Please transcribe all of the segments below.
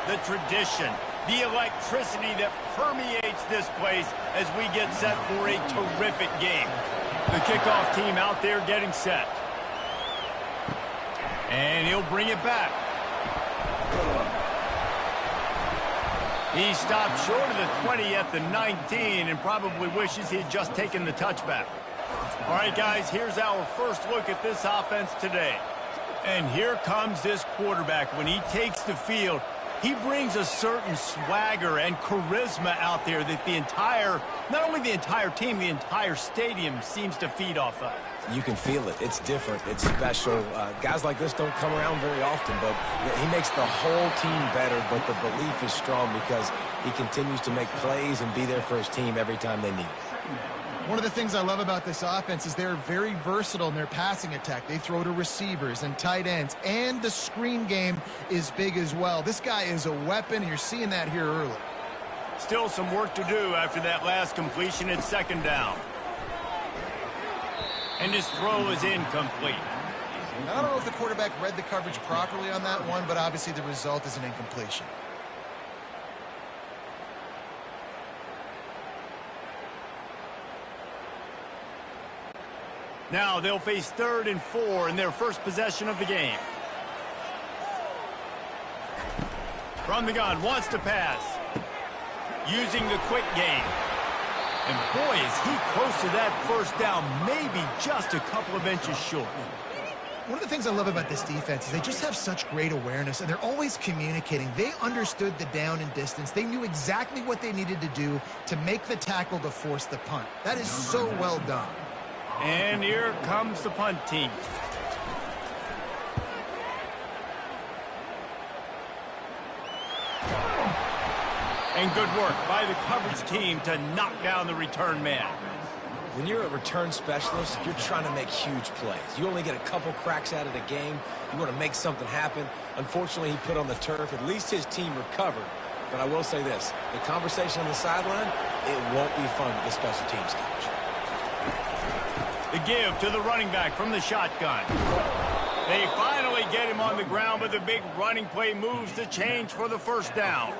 the tradition, the electricity that permeates this place as we get set for a terrific game. The kickoff team out there getting set. And he'll bring it back. He stopped short of the 20 at the 19 and probably wishes he had just taken the touchback. All right, guys, here's our first look at this offense today. And here comes this quarterback. When he takes the field, he brings a certain swagger and charisma out there that not only the entire team, the entire stadium seems to feed off of. You can feel it. It's different. It's special. Guys like this don't come around very often, but he makes the whole team better, but the belief is strong because he continues to make plays and be there for his team every time they need it. One of the things I love about this offense is they're very versatile in their passing attack. They throw to receivers and tight ends, and the screen game is big as well. This guy is a weapon, and you're seeing that here early. Still some work to do after that last completion at second down. And his throw is incomplete. I don't know if the quarterback read the coverage properly on that one, but obviously the result is an incompletion. Now they'll face 3rd and 4 in their first possession of the game. From the gun, wants to pass. Using the quick game. And boy, is he close to that first down, maybe just a couple of inches short. One of the things I love about this defense is they just have such great awareness, and they're always communicating. They understood the down and distance. They knew exactly what they needed to do to make the tackle to force the punt. That is so well done. And here comes the punt team. And good work by the coverage team to knock down the return man. When you're a return specialist, you're trying to make huge plays. You only get a couple cracks at it a game. You want to make something happen. Unfortunately, he put on the turf. At least his team recovered. But I will say this, the conversation on the sideline, it won't be fun with the special teams coach. The give to the running back from the shotgun. They finally get him on the ground, but the big running play moves the change for the first down.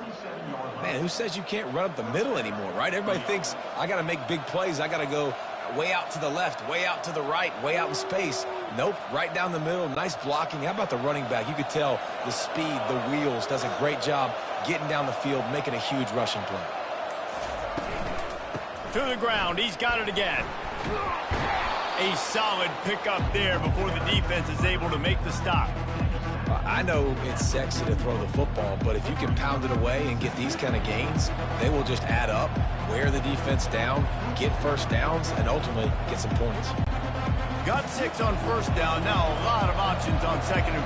Man, who says you can't run up the middle anymore, right? Everybody thinks, I got to make big plays. I got to go way out to the left, way out to the right, way out in space. Nope, right down the middle, nice blocking. How about the running back? You could tell the speed, the wheels, does a great job getting down the field, making a huge rushing play. To the ground, he's got it again. A solid pickup there before the defense is able to make the stop. I know it's sexy to throw the football, but if you can pound it away and get these kind of gains, they will just add up, wear the defense down, get first downs, and ultimately get some points. Got 6 on first down. Now a lot of options on 2nd and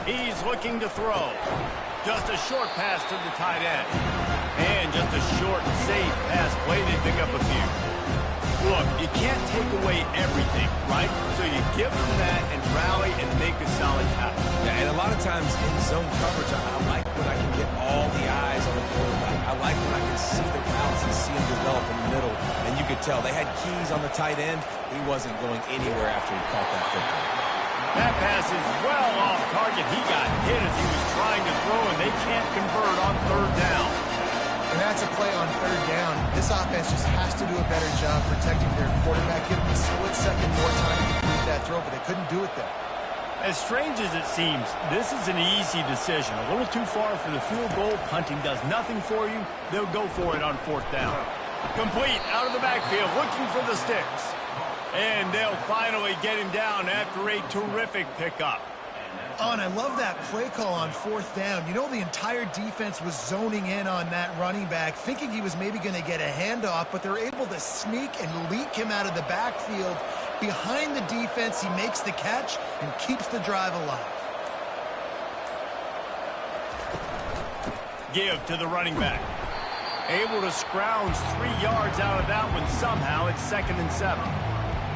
4. He's looking to throw. Just a short pass to the tight end. And just a short, safe pass play. They pick up a few. Look, you can't take away everything, right? So you give them that and rally and make a solid tackle. Yeah, and a lot of times in zone coverage, I like when I can get all the eyes on the quarterback. I like when I can see the routes and see them develop in the middle. And you could tell they had keys on the tight end. He wasn't going anywhere after he caught that football. That pass is well off target. He got hit as he was trying to throw, and they can't convert on 3rd down. And that's a play on 3rd down. This offense just has to do a better job protecting their quarterback. Give them a split second more time to complete that throw, but they couldn't do it there. As strange as it seems, this is an easy decision. A little too far for the field goal. Punting does nothing for you. They'll go for it on 4th down. Complete out of the backfield, looking for the sticks. And they'll finally get him down after a terrific pickup. Oh, and I love that play call on 4th down. You know, the entire defense was zoning in on that running back, thinking he was maybe going to get a handoff, but they're able to sneak and leak him out of the backfield. Behind the defense, he makes the catch and keeps the drive alive. Give to the running back. Able to scrounge 3 yards out of that one somehow. It's 2nd and 7.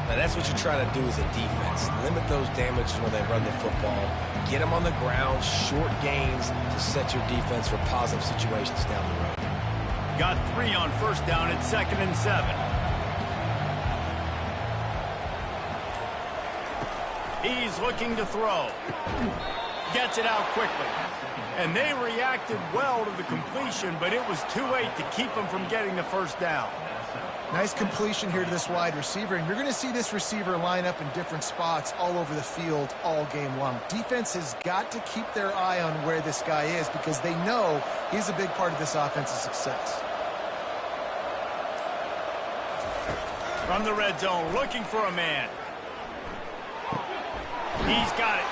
Now, that's what you try to do as a defense. Limit those damages when they run the football. Get them on the ground, short gains to set your defense for positive situations down the road. Got 3 on 1st down at 2nd and 7. He's looking to throw. Gets it out quickly. And they reacted well to the completion, but it was too late to keep them from getting the first down. Nice completion here to this wide receiver, and you're going to see this receiver line up in different spots all over the field all game long. Defense has got to keep their eye on where this guy is because they know he's a big part of this offense's success. From the red zone, looking for a man. He's got it.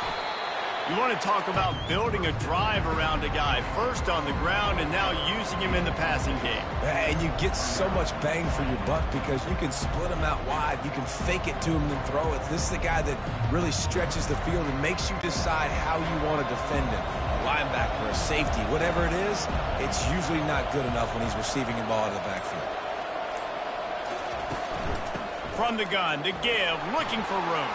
You want to talk about building a drive around a guy. First on the ground and now using him in the passing game. And you get so much bang for your buck because you can split him out wide. You can fake it to him and throw it. This is the guy that really stretches the field and makes you decide how you want to defend him. A linebacker, a safety, whatever it is, it's usually not good enough when he's receiving the ball out of the backfield. From the gun to give, looking for room.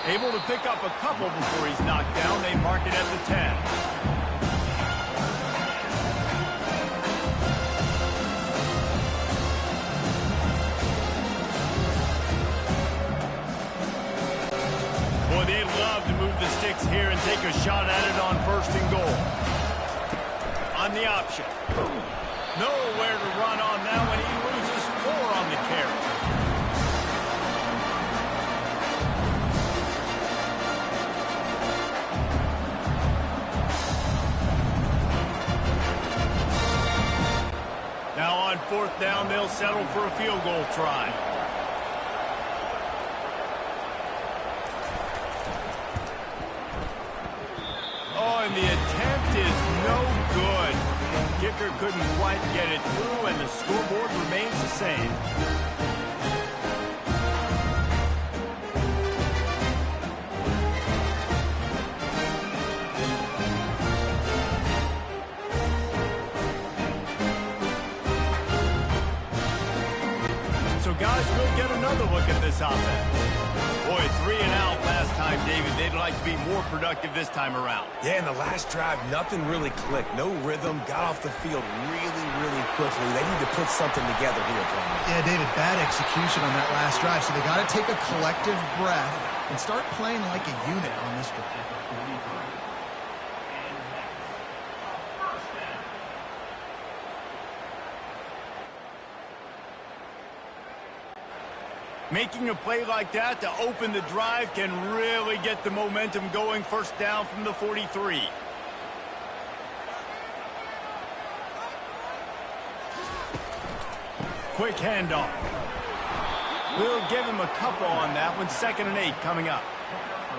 Able to pick up a couple before he's knocked down. They mark it at the 10. Boy, they'd love to move the sticks here and take a shot at it on 1st and goal. On the option. Nowhere to run on now, and he loses 4 on the carry. Now on 4th down, they'll settle for a field goal try. Oh, and the attempt is no good. Kicker couldn't quite get it through, and the scoreboard remains the same. Guys, we'll get another look at this offense. Boy, 3 and out last time, David. They'd like to be more productive this time around. Yeah, in the last drive, nothing really clicked. No rhythm, got off the field really quickly. They need to put something together here, Brian. Yeah, David, bad execution on that last drive, so they got to take a collective breath and start playing like a unit on this one. Making a play like that to open the drive can really get the momentum going. 1st down from the 43. Quick handoff. We'll give him a couple on that one. 2nd and 8 coming up.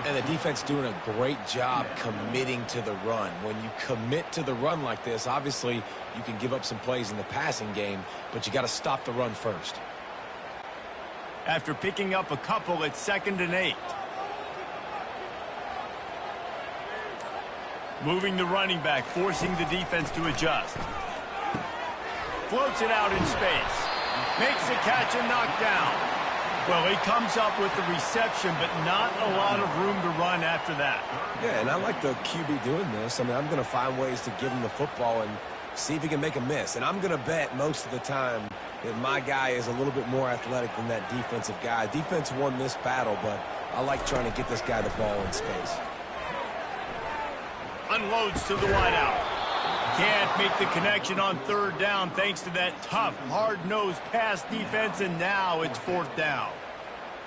And the defense doing a great job committing to the run. When you commit to the run like this, obviously you can give up some plays in the passing game, but you got to stop the run first. After picking up a couple, it's 2nd and 8. Moving the running back, forcing the defense to adjust. Floats it out in space. Makes the catch and knocked down. Well, he comes up with the reception, but not a lot of room to run after that. Yeah, and I like the QB doing this. I mean, I'm going to find ways to give him the football and see if he can make a miss. And I'm going to bet most of the time that my guy is a little bit more athletic than that defensive guy. Defense won this battle, but I like trying to get this guy the ball in space. Unloads to the wideout. Can't make the connection on 3rd down thanks to that tough, hard-nosed pass defense, and now it's 4th down.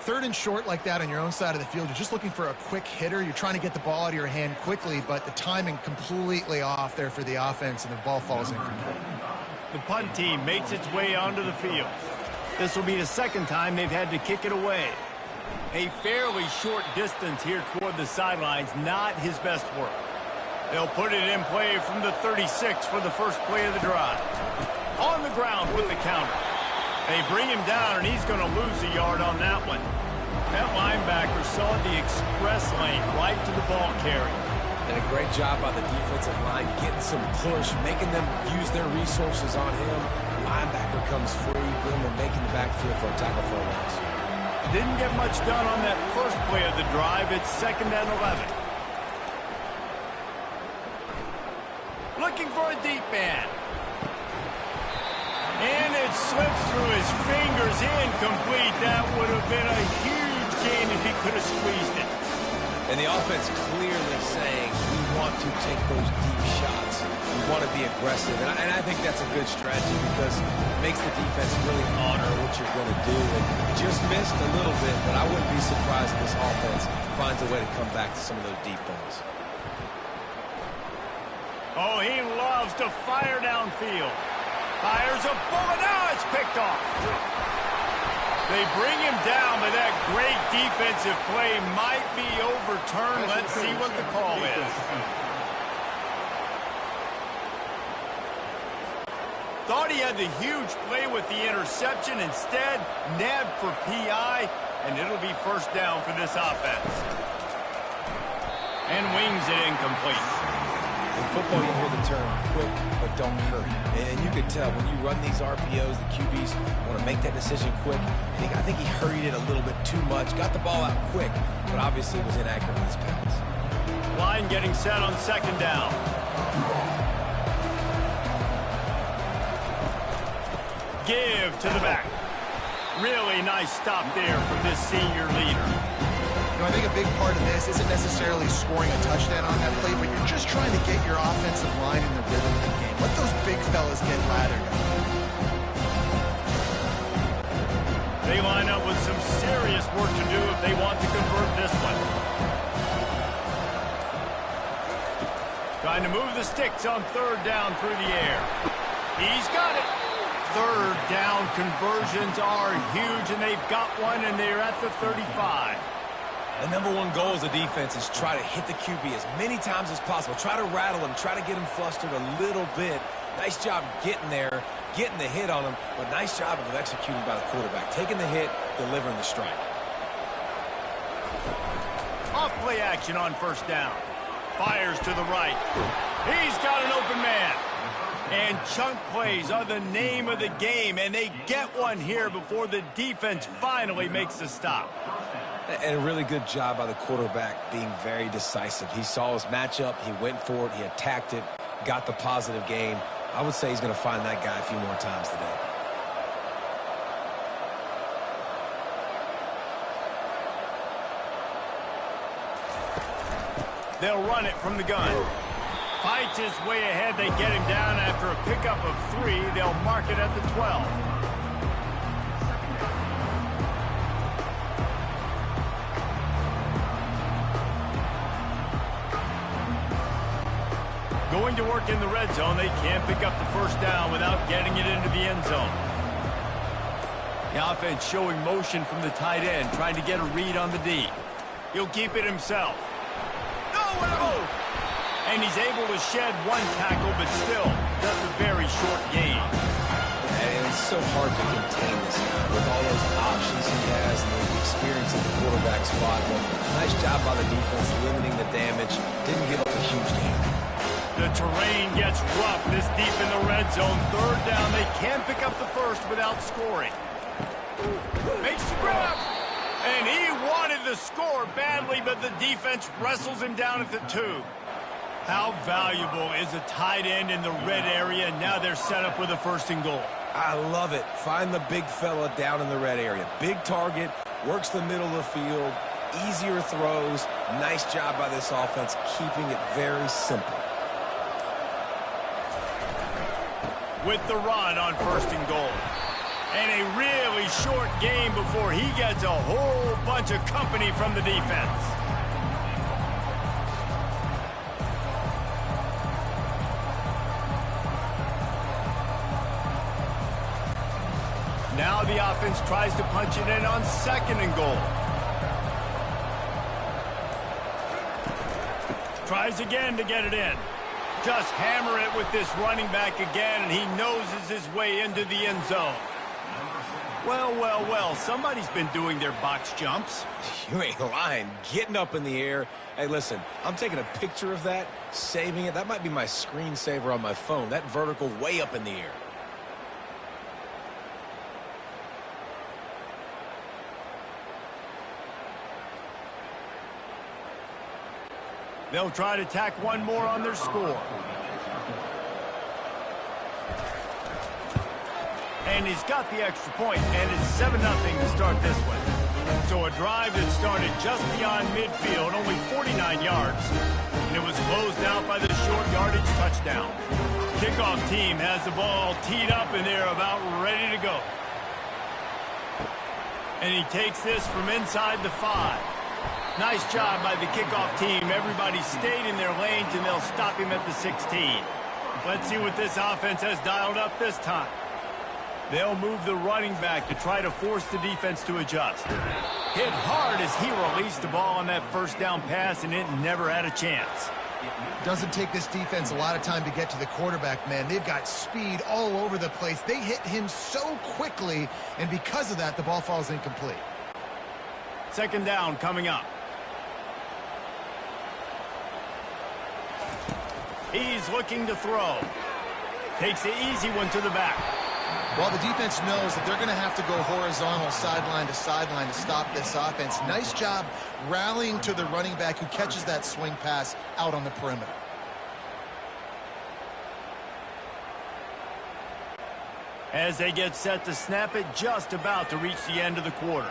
3rd and short like that on your own side of the field, you're just looking for a quick hitter. You're trying to get the ball out of your hand quickly, but the timing completely off there for the offense, and the ball falls incomplete. The punt team makes its way onto the field. This will be the 2nd time they've had to kick it away. A fairly short distance here toward the sidelines, not his best work. They'll put it in play from the 36 for the first play of the drive. On the ground with the counter. They bring him down, and he's going to lose a yard on that one. That linebacker saw the express lane right to the ball carrier. And a great job by the defensive line, getting some push, making them use their resources on him. Linebacker comes free, boom, and making the backfield for a tackle for a loss. Didn't get much done on that first play of the drive. It's 2nd and 11. Looking for a deep man. And it slips through his fingers, incomplete. That would have been a huge gain if he could have squeezed it. And the offense clearly saying, we want to take those deep shots. We want to be aggressive. And I think that's a good strategy because it makes the defense really honor what you're going to do. And just missed a little bit, but I wouldn't be surprised if this offense finds a way to come back to some of those deep balls. Oh, he loves to fire downfield. Fires a bullet. Now it's picked off. They bring him down, but that great defensive play might be overturned. Let's see what the call is. Thought he had the huge play with the interception. Instead, nabbed for PI, and it'll be first down for this offense. And wings it incomplete. In football, you hear the term quick, but don't hurry. And you can tell when you run these RPOs, the QBs want to make that decision quick. I think he hurried it a little bit too much, got the ball out quick, but obviously was inaccurate with his pass. Line getting set on second down. Give to the back. Really nice stop there from this senior leader. You know, I think a big part of this isn't necessarily scoring a touchdown on that play, but you're just trying to get your offensive line in the rhythm of the game. Let those big fellas get lathered up. They line up with some serious work to do if they want to convert this one. Trying to move the sticks on third down through the air. He's got it. Third down conversions are huge, and they've got one, and they're at the 35. The number one goal as a defense is try to hit the QB as many times as possible. Try to rattle him, try to get him flustered a little bit. Nice job getting there, getting the hit on him, but nice job of executing by the quarterback. Taking the hit, delivering the strike. Off play action on first down. Fires to the right. He's got an open man. And chunk plays are the name of the game, and they get one here before the defense finally makes the stop. And a really good job by the quarterback being very decisive. He saw his matchup, he went for it, he attacked it, got the positive gain. I would say he's going to find that guy a few more times today. They'll run it from the gun. Fights his way ahead. They get him down after a pickup of 3. They'll mark it at the 12. Going to work in the red zone. They can't pick up the first down without getting it into the end zone. The offense showing motion from the tight end, trying to get a read on the D. He'll keep it himself. No, what a move! And he's able to shed one tackle, but still, just a very short gain. And it's so hard to contain this guy with all those options he has and the experience at the quarterback spot. But nice job by the defense limiting the damage. Didn't give up a huge gain. The terrain gets rough this deep in the red zone. Third down, they can't pick up the first without scoring. Makes the grab. And he wanted the score badly, but the defense wrestles him down at the 2. How valuable is a tight end in the red area? Now they're set up with a first and goal. I love it. Find the big fella down in the red area. Big target, works the middle of the field, easier throws. Nice job by this offense, keeping it very simple. With the run on first and goal. And a really short game before he gets a whole bunch of company from the defense. Now the offense tries to punch it in on second and goal. Tries again to get it in. Just hammer it with this running back again, and he noses his way into the end zone. Well, well, well, somebody's been doing their box jumps. You ain't lying. Getting up in the air. Hey, listen, I'm taking a picture of that, saving it. That might be my screensaver on my phone. That vertical way up in the air. They'll try to tack one more on their score. And he's got the extra point, and it's 7-0 to start this one. So a drive that started just beyond midfield, only 49 yards, and it was closed out by the short yardage touchdown. Kickoff team has the ball teed up, and they're about ready to go. And he takes this from inside the 5. Nice job by the kickoff team. Everybody stayed in their lanes, and they'll stop him at the 16. Let's see what this offense has dialed up this time. They'll move the running back to try to force the defense to adjust. Hit hard as he released the ball on that first down pass, and it never had a chance. Doesn't take this defense a lot of time to get to the quarterback, man. They've got speed all over the place. They hit him so quickly, and because of that, the ball falls incomplete. Second down coming up. He's looking to throw. Takes the easy one to the back. Well, the defense knows that they're going to have to go horizontal sideline to stop this offense. Nice job rallying to the running back who catches that swing pass out on the perimeter. As they get set to snap it, just about to reach the end of the quarter.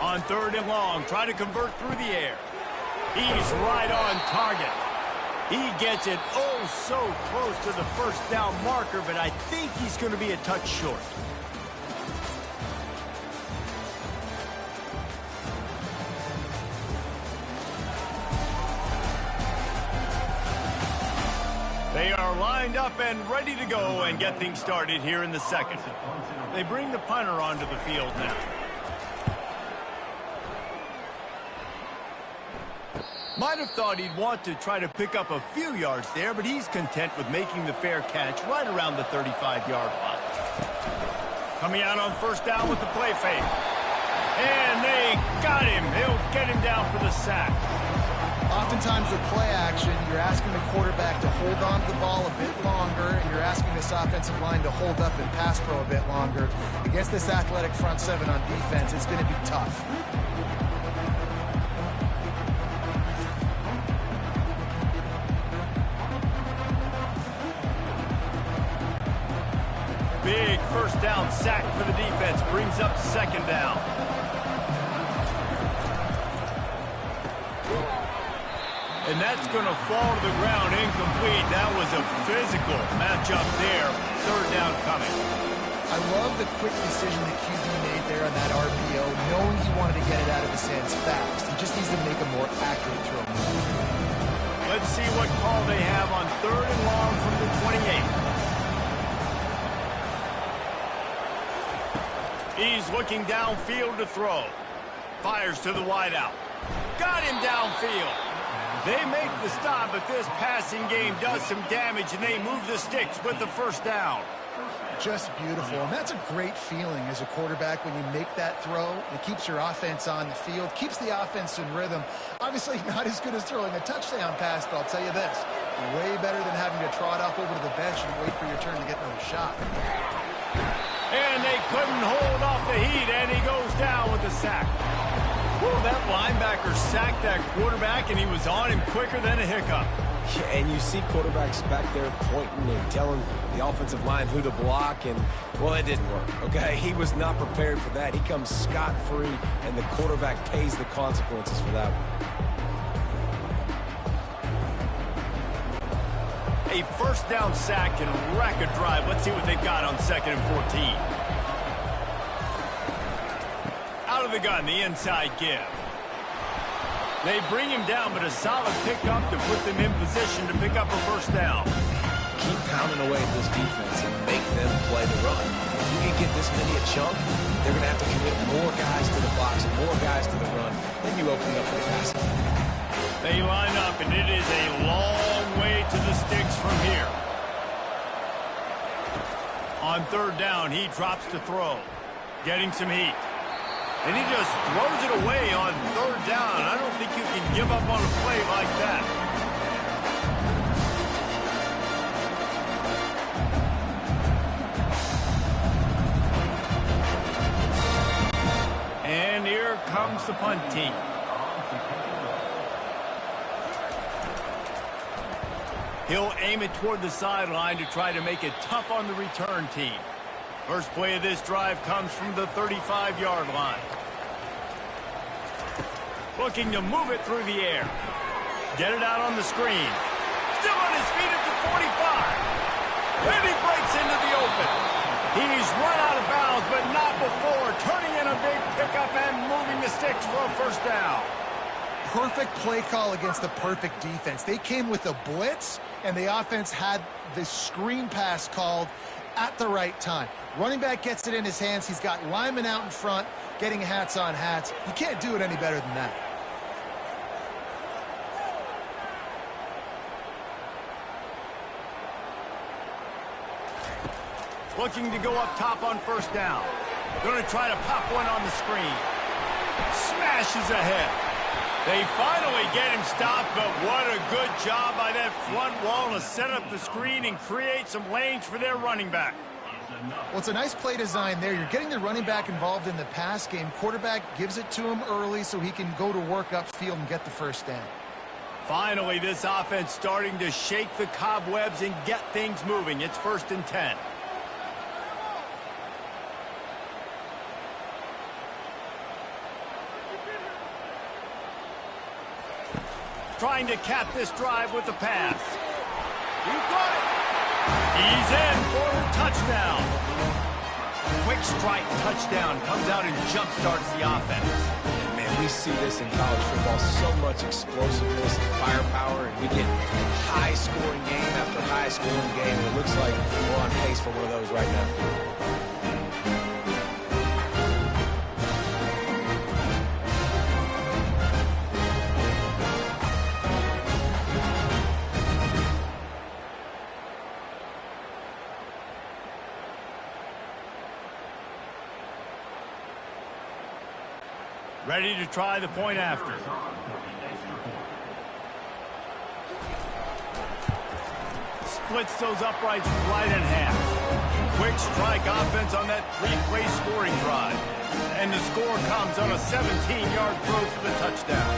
On 3rd and long, try to convert through the air. He's right on target. He gets it oh so close to the first down marker, but I think he's going to be a touch short. They are lined up and ready to go and get things started here in the second. They bring the punter onto the field now. Might have thought he'd want to try to pick up a few yards there, but he's content with making the fair catch right around the 35-yard line. Coming out on first down with the play fake. And they got him. They'll get him down for the sack. Oftentimes with play action, you're asking the quarterback to hold on to the ball a bit longer, and you're asking this offensive line to hold up and pass pro a bit longer. Against this athletic front seven on defense, it's going to be tough. Big first down sack for the defense. Brings up second down. And that's going to fall to the ground incomplete. That was a physical matchup there. Third down coming. I love the quick decision the QB made there on that RPO, knowing he wanted to get it out of his hands fast. He just needs to make a more accurate throw. Let's see what call they have on 3rd and long from the 28. He's looking downfield to throw. Fires to the wideout. Got him downfield. They make the stop, but this passing game does some damage, and they move the sticks with the first down. Just beautiful, and that's a great feeling as a quarterback when you make that throw. It keeps your offense on the field, keeps the offense in rhythm. Obviously not as good as throwing a touchdown pass, but I'll tell you this, way better than having to trot off over to the bench and wait for your turn to get another shot. And they couldn't hold off the heat, and he goes down with the sack. Whoa, that linebacker sacked that quarterback, and he was on him quicker than a hiccup. Yeah, and you see quarterbacks back there pointing and telling the offensive line who to block, and, well, it didn't work, okay? He was not prepared for that. He comes scot-free, and the quarterback pays the consequences for that one. A first down sack can wreck a drive. Let's see what they've got on 2nd and 14. Out of the gun, the inside give. They bring him down, but a solid pickup to put them in position to pick up a first down. Keep pounding away at this defense and make them play the run. If you can get this many a chunk, they're going to have to commit more guys to the box, more guys to the run. Then you open up for the passing. They line up, and it is a long way to the sticks from here. On 3rd down, he drops to throw. Getting some heat. And he just throws it away on 3rd down. I don't think you can give up on a play like that. And here comes the punt team. He'll aim it toward the sideline to try to make it tough on the return team. First play of this drive comes from the 35-yard line. Looking to move it through the air. Get it out on the screen. Still on his feet at the 45. And he breaks into the open. He's run out of bounds, but not before turning in a big pickup and moving the sticks for a first down. Perfect play call against the perfect defense. They came with a blitz, and the offense had the screen pass called at the right time. Running back gets it in his hands. He's got linemen out in front getting hats on hats. You can't do it any better than that. Looking to go up top on first down. Going to try to pop one on the screen. Smashes ahead. They finally get him stopped, but what a good job by that front wall to set up the screen and create some lanes for their running back. Well, it's a nice play design there. You're getting the running back involved in the pass game. Quarterback gives it to him early so he can go to work upfield and get the first down. Finally, this offense starting to shake the cobwebs and get things moving. It's 1st and 10. Trying to cap this drive with the pass. He got it. He's in for the touchdown. Quick strike touchdown comes out and jump-starts the offense. And man, we see this in college football, so much explosiveness and firepower, and we get high-scoring game after high-scoring game, and it looks like we're on pace for one of those right now. Ready to try the point after. Splits those uprights right in half. Quick strike offense on that three-play scoring drive. And the score comes on a 17-yard throw for the touchdown.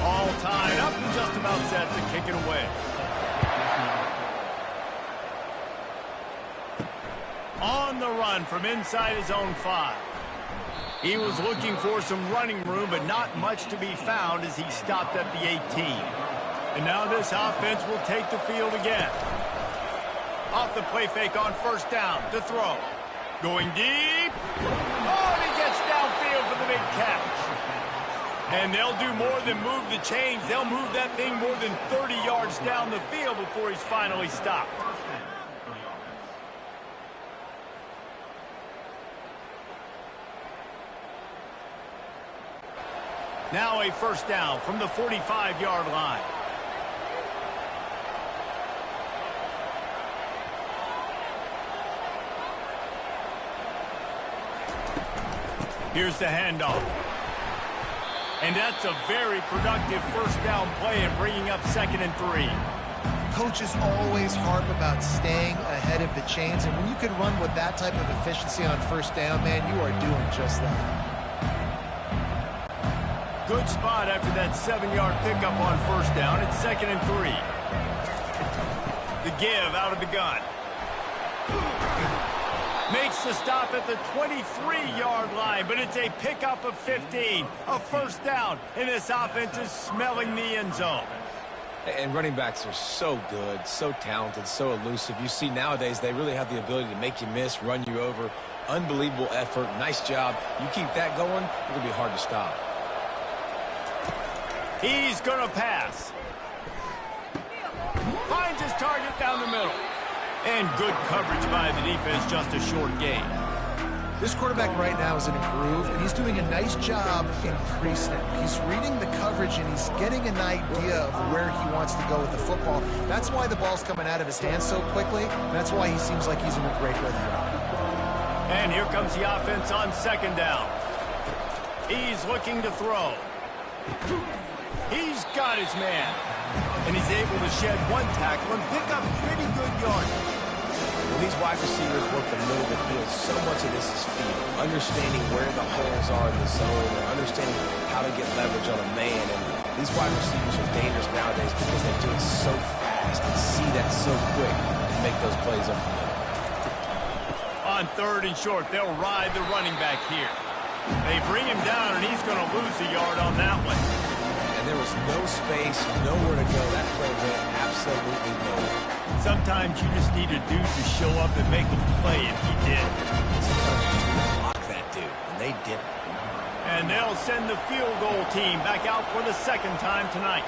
All tied up and just about set to kick it away. On the run from inside his own 5. He was looking for some running room, but not much to be found as he stopped at the 18. And now this offense will take the field again. Off the play fake on first down to throw. Going deep. Oh, and he gets downfield for the big catch. And they'll do more than move the chains. They'll move that thing more than 30 yards down the field before he's finally stopped. Now a first down from the 45-yard line. Here's the handoff. And that's a very productive first down play and bringing up 2nd and 3. Coaches always harp about staying ahead of the chains, and when you can run with that type of efficiency on first down, man, you are doing just that. Good spot after that 7-yard pickup on first down. It's 2nd and 3. The give out of the gun. Makes the stop at the 23-yard line, but it's a pickup of 15. A first down, and this offense is smelling the end zone. And running backs are so good, so talented, so elusive. You see nowadays they really have the ability to make you miss, run you over. Unbelievable effort. Nice job. You keep that going, it'll be hard to stop. He's going to pass. Finds his target down the middle. And good coverage by the defense, just a short gain. This quarterback right now is in a groove, and he's doing a nice job in pre-snap. He's reading the coverage, and he's getting an idea of where he wants to go with the football. That's why the ball's coming out of his hands so quickly. That's why he seems like he's in a great rhythm. And here comes the offense on 2nd down. He's looking to throw. He's got his man. And he's able to shed one tackle and pick up pretty good yardage. When these wide receivers work the middle of the field, so much of this is feel. Understanding where the holes are in the zone, and understanding how to get leverage on a man. And These wide receivers are dangerous nowadays because they do it so fast and see that so quick and make those plays up the middle. On 3rd and short, they'll ride the running back here. They bring him down, and he's going to lose a yard on that one. And there was no space, nowhere to go. That play went absolutely nowhere. Sometimes you just need a dude to show up and make a play, and he did. Sometimes you just need to block that dude, and they didn't. And they'll send the field goal team back out for the 2nd time tonight.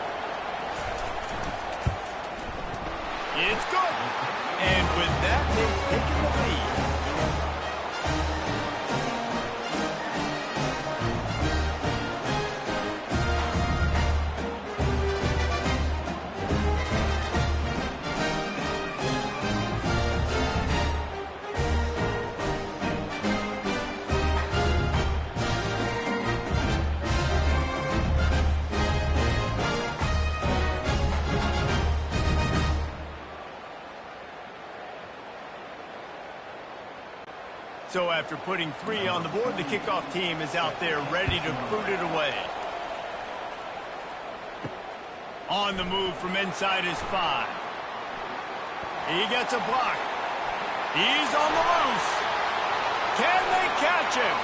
It's good. And with that, they've taken the lead. So after putting 3 on the board, the kickoff team is out there ready to boot it away. On the move from inside his 5. He gets a block. He's on the loose. Can they catch him?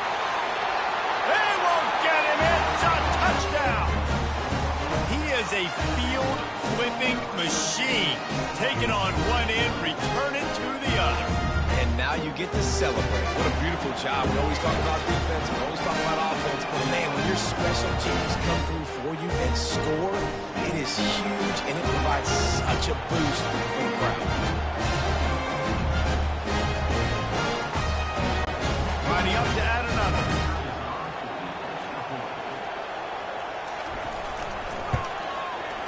They won't get him. It's a touchdown. He is a field-flipping machine. Taking on one end, returning to the other. And now you get to celebrate. What a beautiful job. We always talk about defense. We always talk about offense. But, man, when your special teams come through for you and score, it is huge, and it provides such a boost for the crowd. Lining up to add another.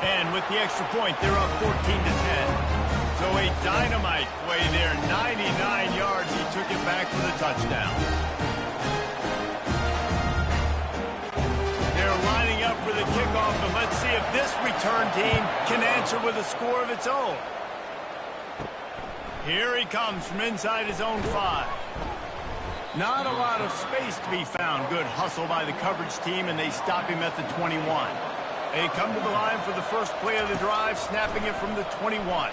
And with the extra point, they're up 14-10. So a dynamite play there, 99 yards. He took it back for the touchdown. They're lining up for the kickoff, and let's see if this return team can answer with a score of its own. Here he comes from inside his own 5. Not a lot of space to be found. Good hustle by the coverage team, and they stop him at the 21. They come to the line for the first play of the drive, snapping it from the 21.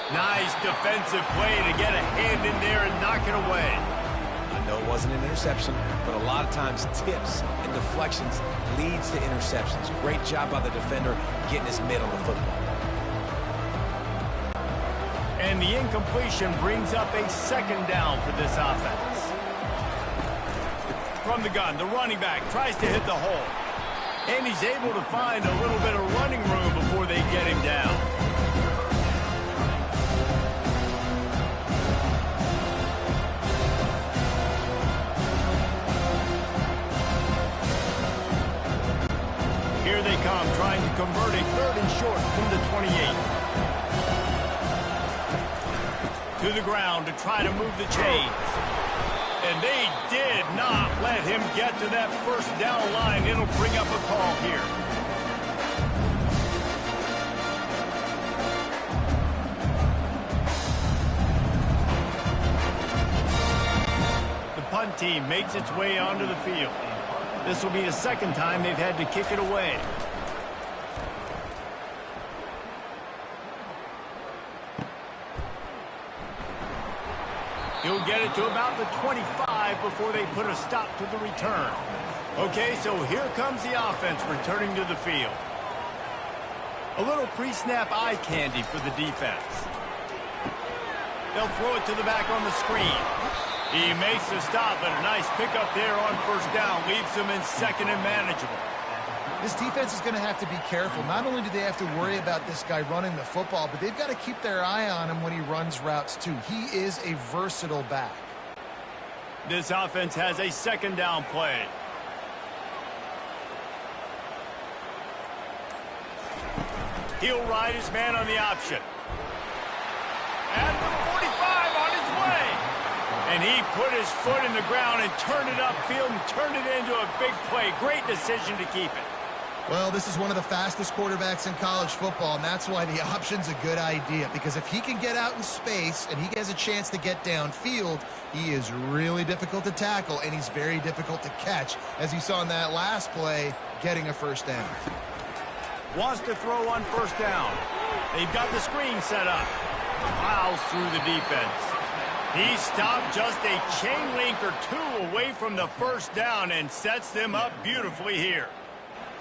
Nice defensive play to get a hand in there and knock it away. I know it wasn't an interception, but a lot of times tips and deflections leads to interceptions. Great job by the defender getting his mitt on the football. And the incompletion brings up a 2nd down for this offense. From the gun, the running back tries to hit the hole. And he's able to find a little bit of running room before they get him down. Here they come, trying to convert a 3rd and short from the 28. To the ground to try to move the chains. And they did not let him get to that 1st down line. It'll bring up a call here. The punt team makes its way onto the field. This will be the 2nd time they've had to kick it away. He'll get it to about the 25 before they put a stop to the return. Okay, so here comes the offense returning to the field. A little pre-snap eye candy for the defense. They'll throw it to the back on the screen. He makes the stop, but a nice pickup there on 1st down. Leaves them in 2nd and manageable. This defense is going to have to be careful. Not only do they have to worry about this guy running the football, but they've got to keep their eye on him when he runs routes too. He is a versatile back. This offense has a 2nd down play. He'll ride his man on the option. And the 45 on his way. And he put his foot in the ground and turned it upfield and turned it into a big play. Great decision to keep it. Well, this is one of the fastest quarterbacks in college football, and that's why the option's a good idea. Because if he can get out in space and he has a chance to get downfield, he is really difficult to tackle, and he's very difficult to catch, as you saw in that last play, getting a first down. Wants to throw on first down. They've got the screen set up. Plows through the defense. He stopped just a chain link or two away from the first down and sets them up beautifully here.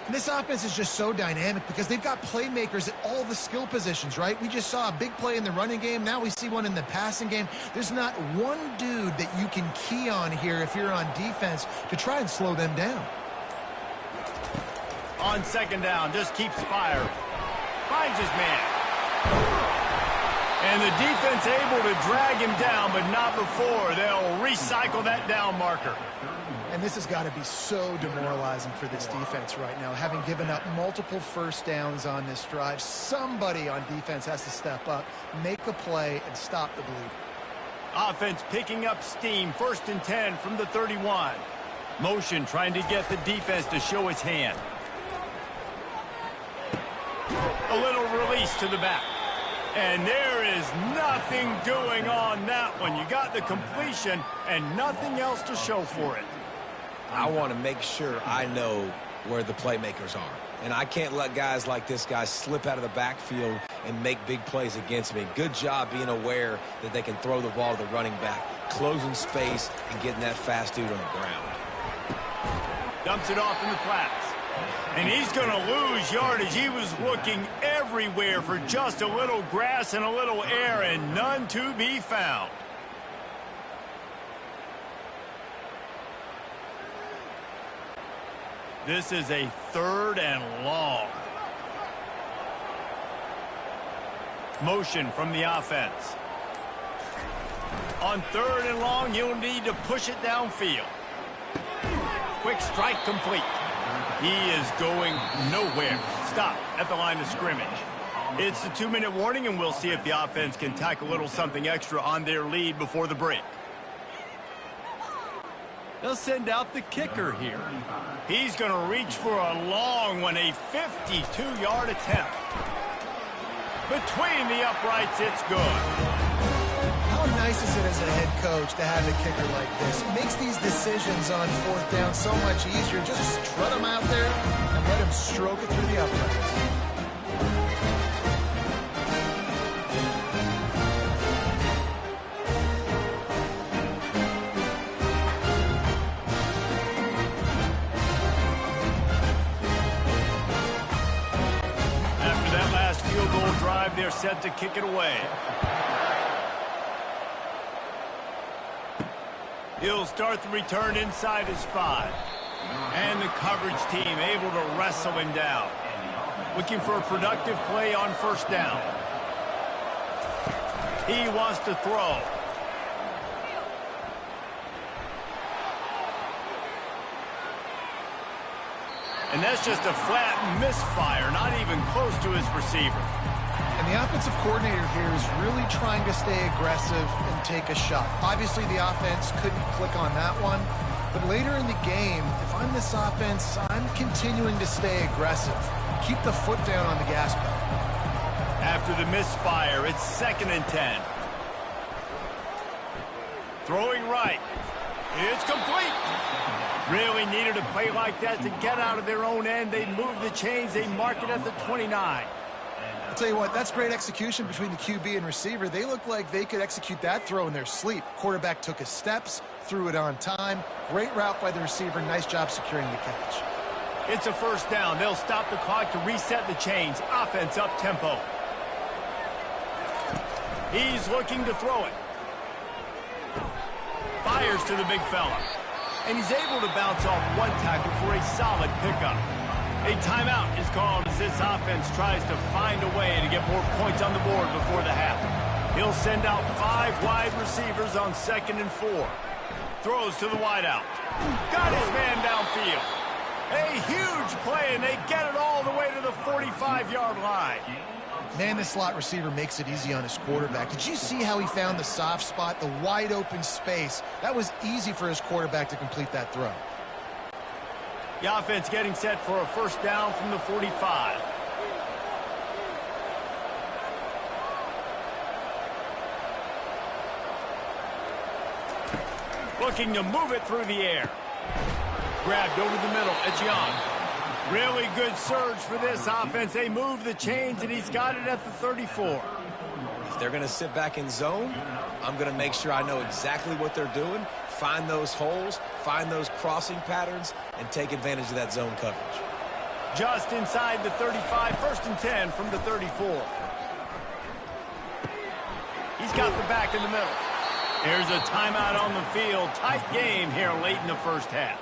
And this offense is just so dynamic because they've got playmakers at all the skill positions, right? We just saw a big play in the running game. Now we see one in the passing game. There's not one dude that you can key on here if you're on defense to try and slow them down. On second down, just keeps firing. Finds his man. And the defense able to drag him down, but not before. They'll recycle that down marker. And this has got to be so demoralizing for this defense right now. Having given up multiple first downs on this drive, somebody on defense has to step up, make a play, and stop the bleeding. Offense picking up steam, 1st and 10 from the 31. Motion trying to get the defense to show its hand. A little release to the back. And there is nothing doing on that one. You got the completion and nothing else to show for it. I want to make sure I know where the playmakers are. And I can't let guys like this guy slip out of the backfield and make big plays against me. Good job being aware that they can throw the ball to the running back, closing space and getting that fast dude on the ground. Dumps it off in the flats. And he's going to lose yardage. He was looking everywhere for just a little grass and a little air, and none to be found. This is a 3rd and long. Motion from the offense. On 3rd and long, you'll need to push it downfield. Quick strike complete. He is going nowhere. Stop at the line of scrimmage. It's the 2-minute warning, and we'll see if the offense can tack a little something extra on their lead before the break. They'll send out the kicker here. He's going to reach for a long one, a 52-yard attempt. Between the uprights, it's good. How nice is it as a head coach to have a kicker like this? It makes these decisions on 4th down so much easier. Just strut him out there and let him stroke it through the uprights. Drive, they're set to kick it away. He'll start the return inside his 5. And the coverage team able to wrestle him down. Looking for a productive play on 1st down. He wants to throw. And that's just a flat misfire, not even close to his receiver. And the offensive coordinator here is really trying to stay aggressive and take a shot. Obviously, the offense couldn't click on that one. But later in the game, if I'm this offense, I'm continuing to stay aggressive. Keep the foot down on the gas pedal. After the misfire, it's 2nd and 10. Throwing right. It's complete. Really needed a play like that to get out of their own end. They move the chains. They mark it at the 29. I'll tell you what, that's great execution between the QB and receiver. They look like they could execute that throw in their sleep. Quarterback took his steps, threw it on time. Great route by the receiver. Nice job securing the catch. It's a 1st down. They'll stop the clock to reset the chains. Offense up tempo. He's looking to throw it. Fires to the big fella. And he's able to bounce off one tackle for a solid pickup. A timeout is called as this offense tries to find a way to get more points on the board before the half. He'll send out 5 wide receivers on 2nd and 4. Throws to the wideout. Got his man downfield. A huge play, and they get it all the way to the 45-yard line. Man, this slot receiver makes it easy on his quarterback. Did you see how he found the soft spot, the wide open space? That was easy for his quarterback to complete that throw. The offense getting set for a first down from the 45. Looking to move it through the air. Grabbed over the middle. It's Young. Really good surge for this offense. They move the chains, and he's got it at the 34. If they're going to sit back in zone, I'm going to make sure I know exactly what they're doing, find those holes, find those crossing patterns, and take advantage of that zone coverage. Just inside the 35, first and 10 from the 34. He's got the back in the middle. Here's a timeout on the field. Tight game here late in the first half.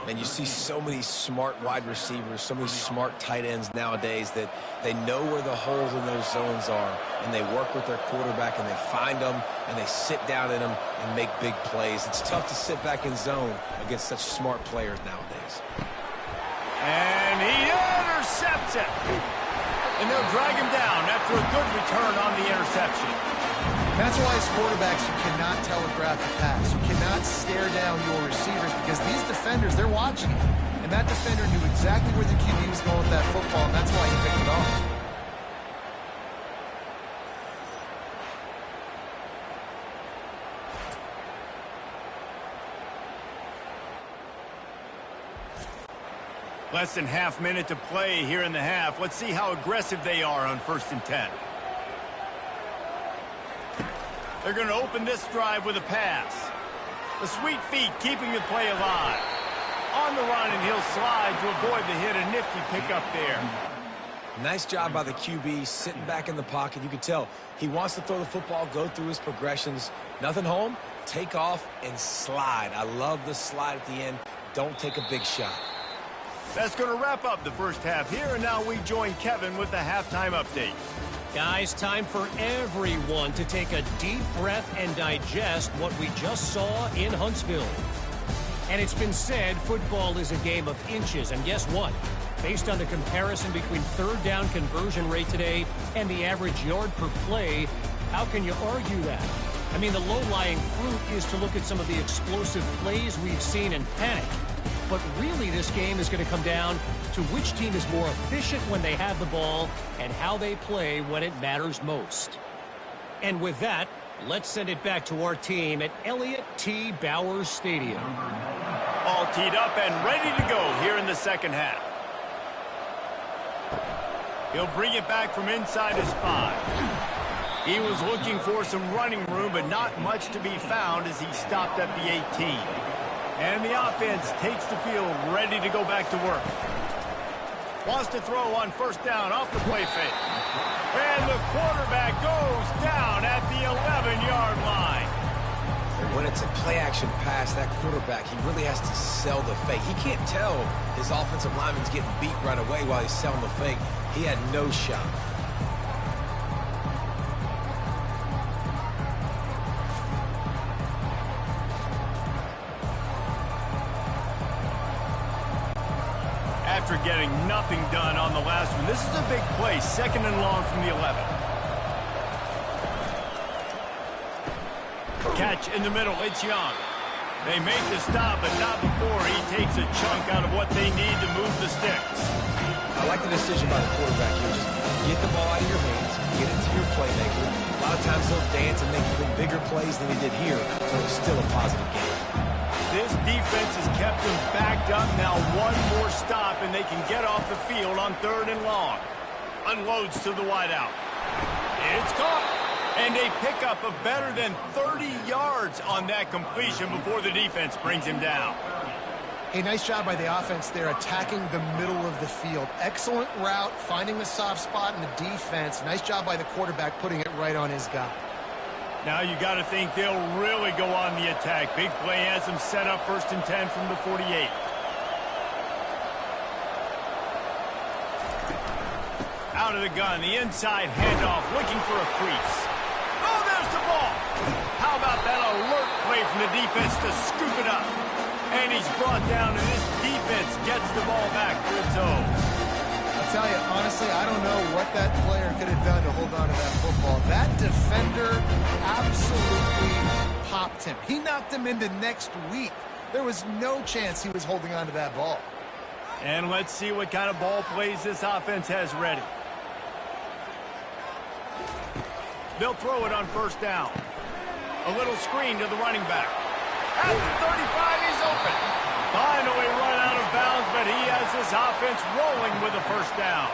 And you see so many smart wide receivers, so many smart tight ends nowadays that they know where the holes in those zones are, and they work with their quarterback, and they find them, and they sit down in them and make big plays. It's tough to sit back in zone against such smart players nowadays. And he intercepts it. And they'll drag him down after a good return on the interception. That's why as quarterbacks you cannot telegraph the pass. You cannot stare down your receivers because these defenders, they're watching you. And that defender knew exactly where the QB was going with that football, and that's why he picked it off. Less than half minute to play here in the half. Let's see how aggressive they are on first and 10. They're going to open this drive with a pass. The sweet feet keeping the play alive. On the run, and he'll slide to avoid the hit. A nifty pickup there. Nice job by the QB, sitting back in the pocket. You can tell he wants to throw the football, go through his progressions. Nothing home, take off, and slide. I love the slide at the end. Don't take a big shot. That's going to wrap up the first half here, and now we join Kevin with the halftime update. Guys, time for everyone to take a deep breath and digest what we just saw in Huntsville. And it's been said football is a game of inches, and guess what? Based on the comparison between third down conversion rate today and the average yard per play, how can you argue that? I mean, the low-lying fruit is to look at some of the explosive plays we've seen and panic. But really, this game is going to come down to which team is more efficient when they have the ball and how they play when it matters most. And with that, let's send it back to our team at Elliott T. Bowers Stadium. All teed up and ready to go here in the second half. He'll bring it back from inside his 5. He was looking for some running room, but not much to be found as he stopped at the 18. And the offense takes the field, ready to go back to work. Wants to throw on first down off the play fake. And the quarterback goes down at the 11-yard line. And when it's a play-action pass, that quarterback, he really has to sell the fake. He can't tell his offensive lineman's getting beat right away while he's selling the fake. He had no shot. After getting nothing done on the last one, this is a big play, second and long from the 11. Catch in the middle, it's Young. They make the stop, but not before he takes a chunk out of what they need to move the sticks. I like the decision by the quarterback here. Just get the ball out of your hands, get it to your playmaker. A lot of times he'll dance and make even bigger plays than he did here, so it's still a positive game. This defense has kept them backed up. Now one more stop, and they can get off the field on third and long. Unloads to the wideout. It's caught. And a pickup of better than 30 yards on that completion before the defense brings him down. Hey, nice job by the offense there, attacking the middle of the field. Excellent route, finding the soft spot in the defense. Nice job by the quarterback putting it right on his guy. Now you got to think they'll really go on the attack. Big play has them set up first and 10 from the 48. Out of the gun, the inside handoff, looking for a crease. Oh, there's the ball. How about that alert play from the defense to scoop it up? And he's brought down, and this defense gets the ball back for its own. I'll tell you, honestly, I don't know what that player could have done to hold on to that football. That defender absolutely popped him. He knocked him into next week. There was no chance he was holding on to that ball. And let's see what kind of ball plays this offense has ready. They'll throw it on first down. A little screen to the running back. At the 35, he's open. Finally run out of bounds, but he has this offense rolling with a first down.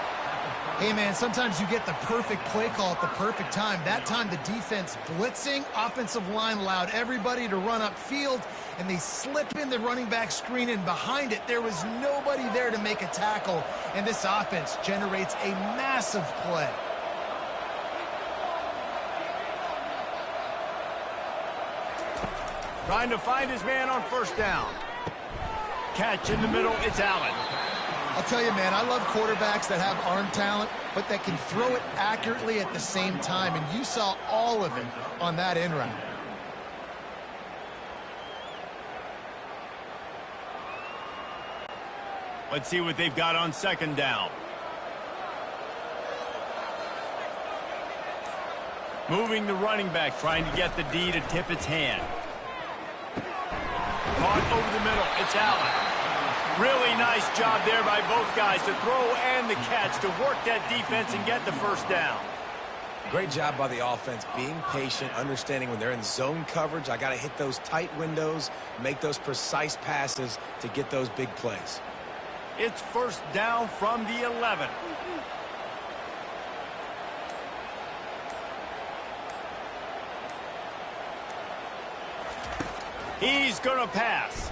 Hey, man, sometimes you get the perfect play call at the perfect time. That time the defense blitzing, offensive line allowed everybody to run upfield, and they slip in the running back screen, and behind it there was nobody there to make a tackle, and this offense generates a massive play. Trying to find his man on first down. Catch in the middle, it's Allen. I'll tell you, man, I love quarterbacks that have arm talent, but that can throw it accurately at the same time, and you saw all of it on that end route. Let's see what they've got on second down. Moving the running back, trying to get the D to tip its hand. Caught over the middle, it's Allen. Really nice job there by both guys to throw and the catch to work that defense and get the first down. Great job by the offense, being patient, understanding when they're in zone coverage, I got to hit those tight windows, make those precise passes to get those big plays. It's first down from the 11. He's going to pass.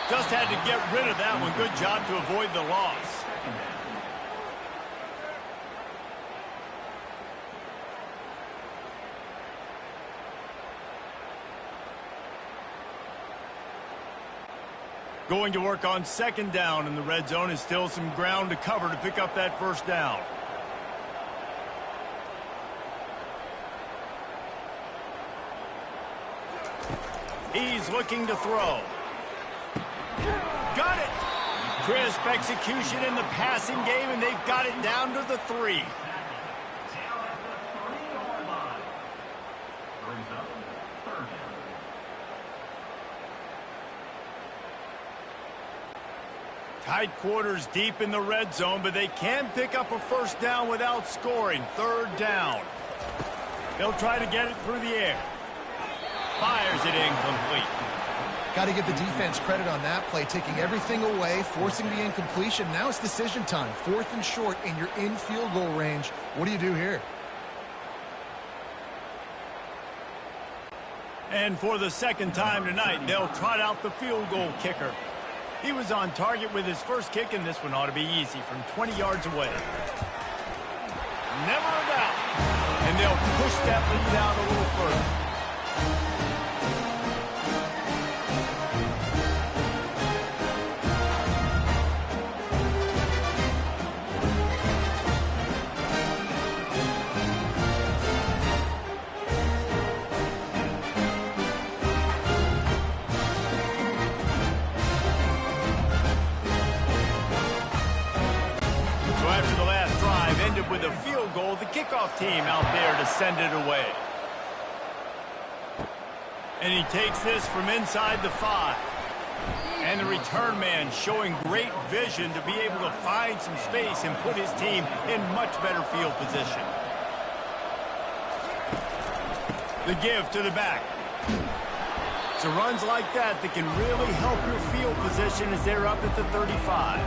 Just had to get rid of that one. Good job to avoid the loss. Going to work on second down in the red zone is still some ground to cover to pick up that first down. He's looking to throw. Got it! Crisp execution in the passing game, and they've got it down to the 3. Tight quarters deep in the red zone, but they can pick up a first down without scoring. Third down. They'll try to get it through the air. Fires it incomplete. Got to give the defense credit on that play, taking everything away, forcing the incompletion. Now it's decision time. 4th and short, and you're in field goal range. What do you do here? And for the second time tonight, they'll trot out the field goal kicker. He was on target with his first kick, and this one ought to be easy from 20 yards away. Never a doubt. And they'll push that lead out a little further. With a field goal, the kickoff team out there to send it away. And he takes this from inside the 5. And the return man showing great vision to be able to find some space and put his team in much better field position. The give to the back. So runs like that can really help your field position as they're up at the 35.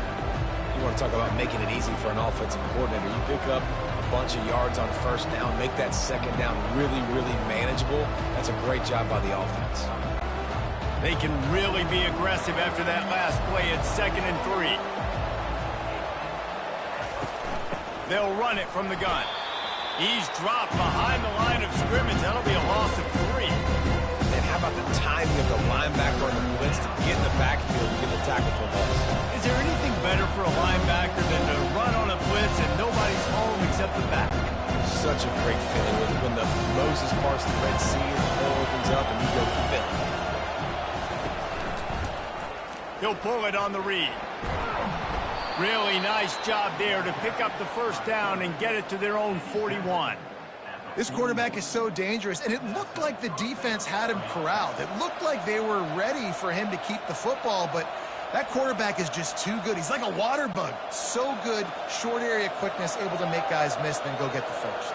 You want to talk about making it easy for an offensive coordinator. You pick up a bunch of yards on first down, make that second down really, really manageable. That's a great job by the offense. They can really be aggressive after that last play at 2nd and 3. They'll run it from the gun. He's dropped behind the line of scrimmage. That'll be a loss of 3. And how about the timing of the linebacker on the blitz to get in the backfield and get the tackle for loss? Is there anything better for a linebacker than to run on a blitz and nobody's home except the back? Such a great feeling when the Moses parts the Red Sea and the hole opens up and you go fill it. He'll pull it on the read. Really nice job there to pick up the first down and get it to their own 41. This quarterback is so dangerous, and it looked like the defense had him corralled. It looked like they were ready for him to keep the football, but That quarterback is just too good. He's like a water bug. So good, short area quickness, able to make guys miss, then go get the first.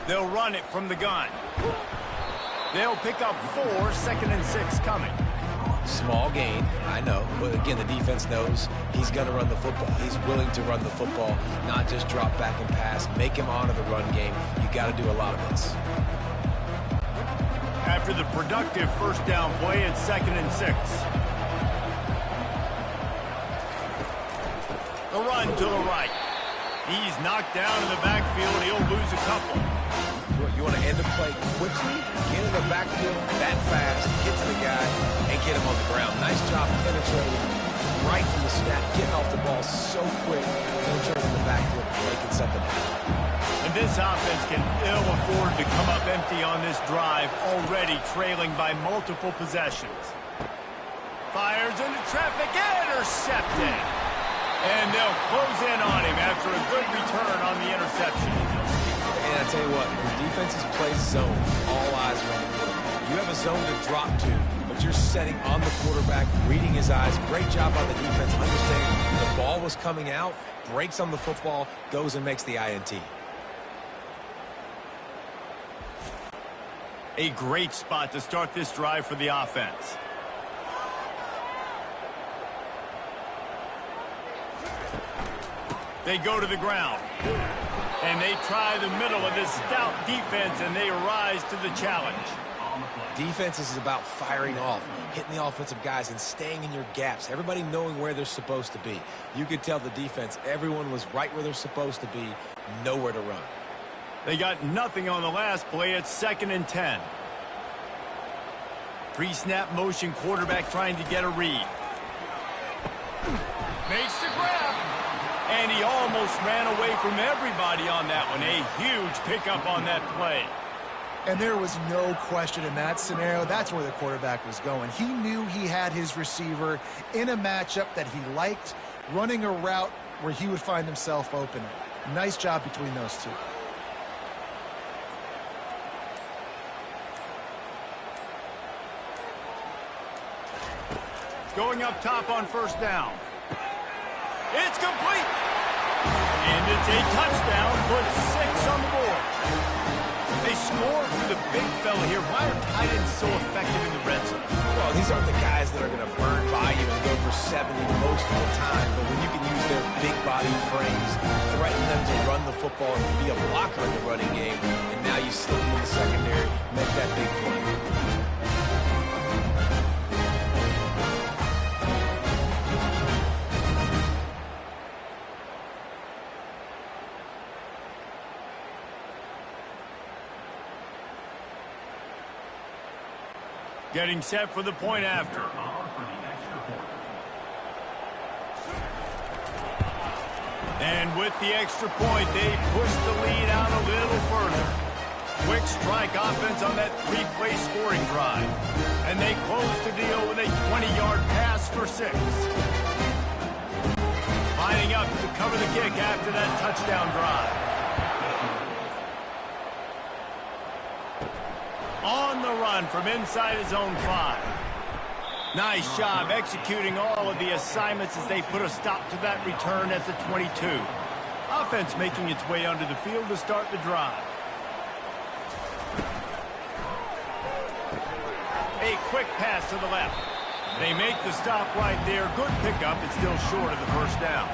They'll run it from the gun. They'll pick up 4, 2nd and 6 coming. Small gain, I know, but again, the defense knows he's going to run the football. He's willing to run the football, not just drop back and pass, make him honor the run game. You got to do a lot of this. After the productive first down play, it's 2nd and 6. The run to the right. He's knocked down in the backfield. He'll lose a couple. You want to end the play quickly, get in the backfield that fast, get to the guy, and get him on the ground. Nice job penetrating right from the snap, getting off the ball so quick, penetrating the backfield, making something happen. And this offense can ill afford to come up empty on this drive, already trailing by multiple possessions. Fires into traffic, intercepted. And they'll close in on him after a good return on the interception. And I tell you what, when defenses play zone, all eyes are on the quarterback. You have a zone to drop to, but you're setting on the quarterback, reading his eyes. Great job by the defense, understanding the ball was coming out, breaks on the football, goes and makes the INT. A great spot to start this drive for the offense. They go to the ground. And they try the middle of this stout defense, and they rise to the challenge. Defense is about firing off, hitting the offensive guys, and staying in your gaps. Everybody knowing where they're supposed to be. You could tell the defense, everyone was right where they're supposed to be, nowhere to run. They got nothing on the last play. It's 2nd and 10. Pre-snap motion, quarterback trying to get a read. Makes the grab. And he almost ran away from everybody on that one. A huge pickup on that play. And there was no question in that scenario. That's where the quarterback was going. He knew he had his receiver in a matchup that he liked, running a route where he would find himself open. Nice job between those two. Going up top on first down. It's complete. And it's a touchdown. Puts 6 on the board. They score for the big fella here. Why are tight ends so effective in the red zone? Well, these aren't the guys that are going to burn by you and go for 70 most of the time. But when you can use their big body frames, threaten them to run the football and be a blocker in the running game, and now you slip them in the secondary, make that big play. Getting set for the point after. And with the extra point, they push the lead out a little further. Quick strike offense on that 3-play scoring drive. And they close the deal with a 20-yard pass for 6. Lining up to cover the kick after that touchdown drive. On the run from inside his own 5. Nice job executing all of the assignments as they put a stop to that return at the 22. Offense making its way onto the field to start the drive. A quick pass to the left. They make the stop right there. Good pickup. It's still short of the first down.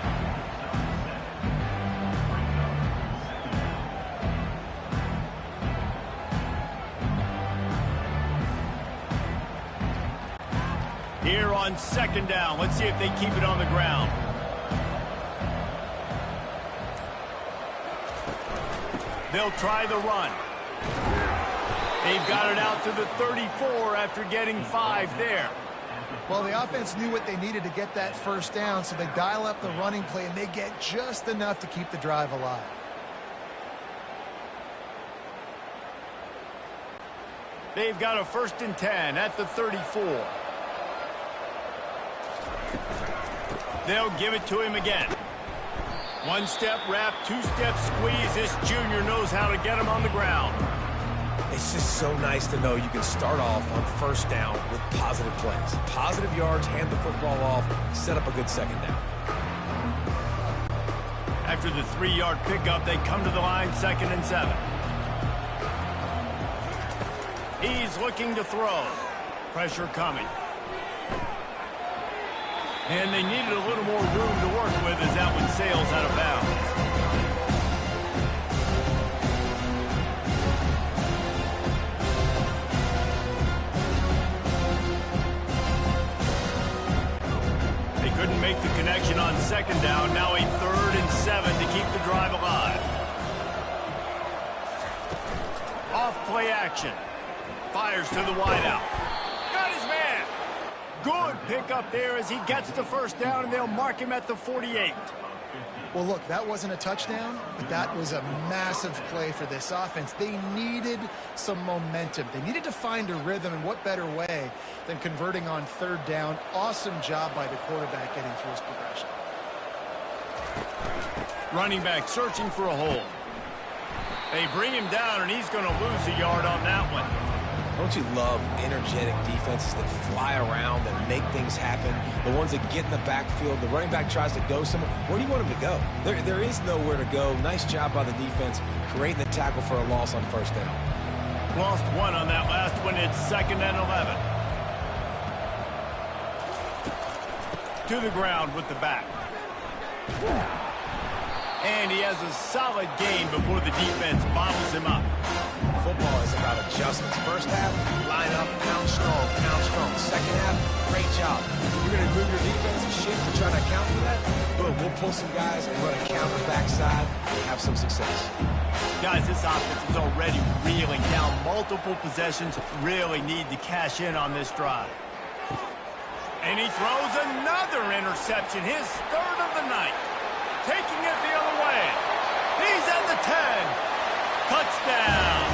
Here on 2nd down. Let's see if they keep it on the ground. They'll try the run. They've got it out to the 34 after getting 5 there. Well, the offense knew what they needed to get that first down, so they dial up the running play, and they get just enough to keep the drive alive. They've got a 1st and 10 at the 34. They'll give it to him again. 1-step wrap, 2-step squeeze. This junior knows how to get him on the ground. They It's just so nice to know you can start off on first down with positive plays. Positive yards, hand the football off, set up a good second down. After the 3-yard pickup, they come to the line, 2nd and 7. He's looking to throw. Pressure coming. And they needed a little more room to work with as that one sails out of bounds. They couldn't make the connection on 2nd down. Now a 3rd and 7 to keep the drive alive. Off play action. Fires to the wideout. Got his man. Good pickup there as he gets the first down, and they'll mark him at the 48. Well, look, that wasn't a touchdown, but that was a massive play for this offense. They needed some momentum. They needed to find a rhythm, and what better way than converting on 3rd down. Awesome job by the quarterback getting through his progression. Running back searching for a hole. They bring him down, and he's going to lose a yard on that one. Don't you love energetic defenses that fly around, that make things happen? The ones that get in the backfield, the running back tries to go somewhere. Where do you want him to go? There is nowhere to go. Nice job by the defense, creating the tackle for a loss on 1st down. Lost one on that last one. It's 2nd and 11. To the ground with the back. And he has a solid gain before the defense bottles him up. Football is about adjustments. First half, line up, pound strong, pound strong. Second half, great job. You're going to move your defense and shift to try to account for that? Boom, we'll pull some guys and run a counter backside and have some success. Guys, this offense is already reeling down. Multiple possessions, really need to cash in on this drive. And he throws another interception, his 3rd of the night. Taking it the other way. He's at the 10. Touchdown.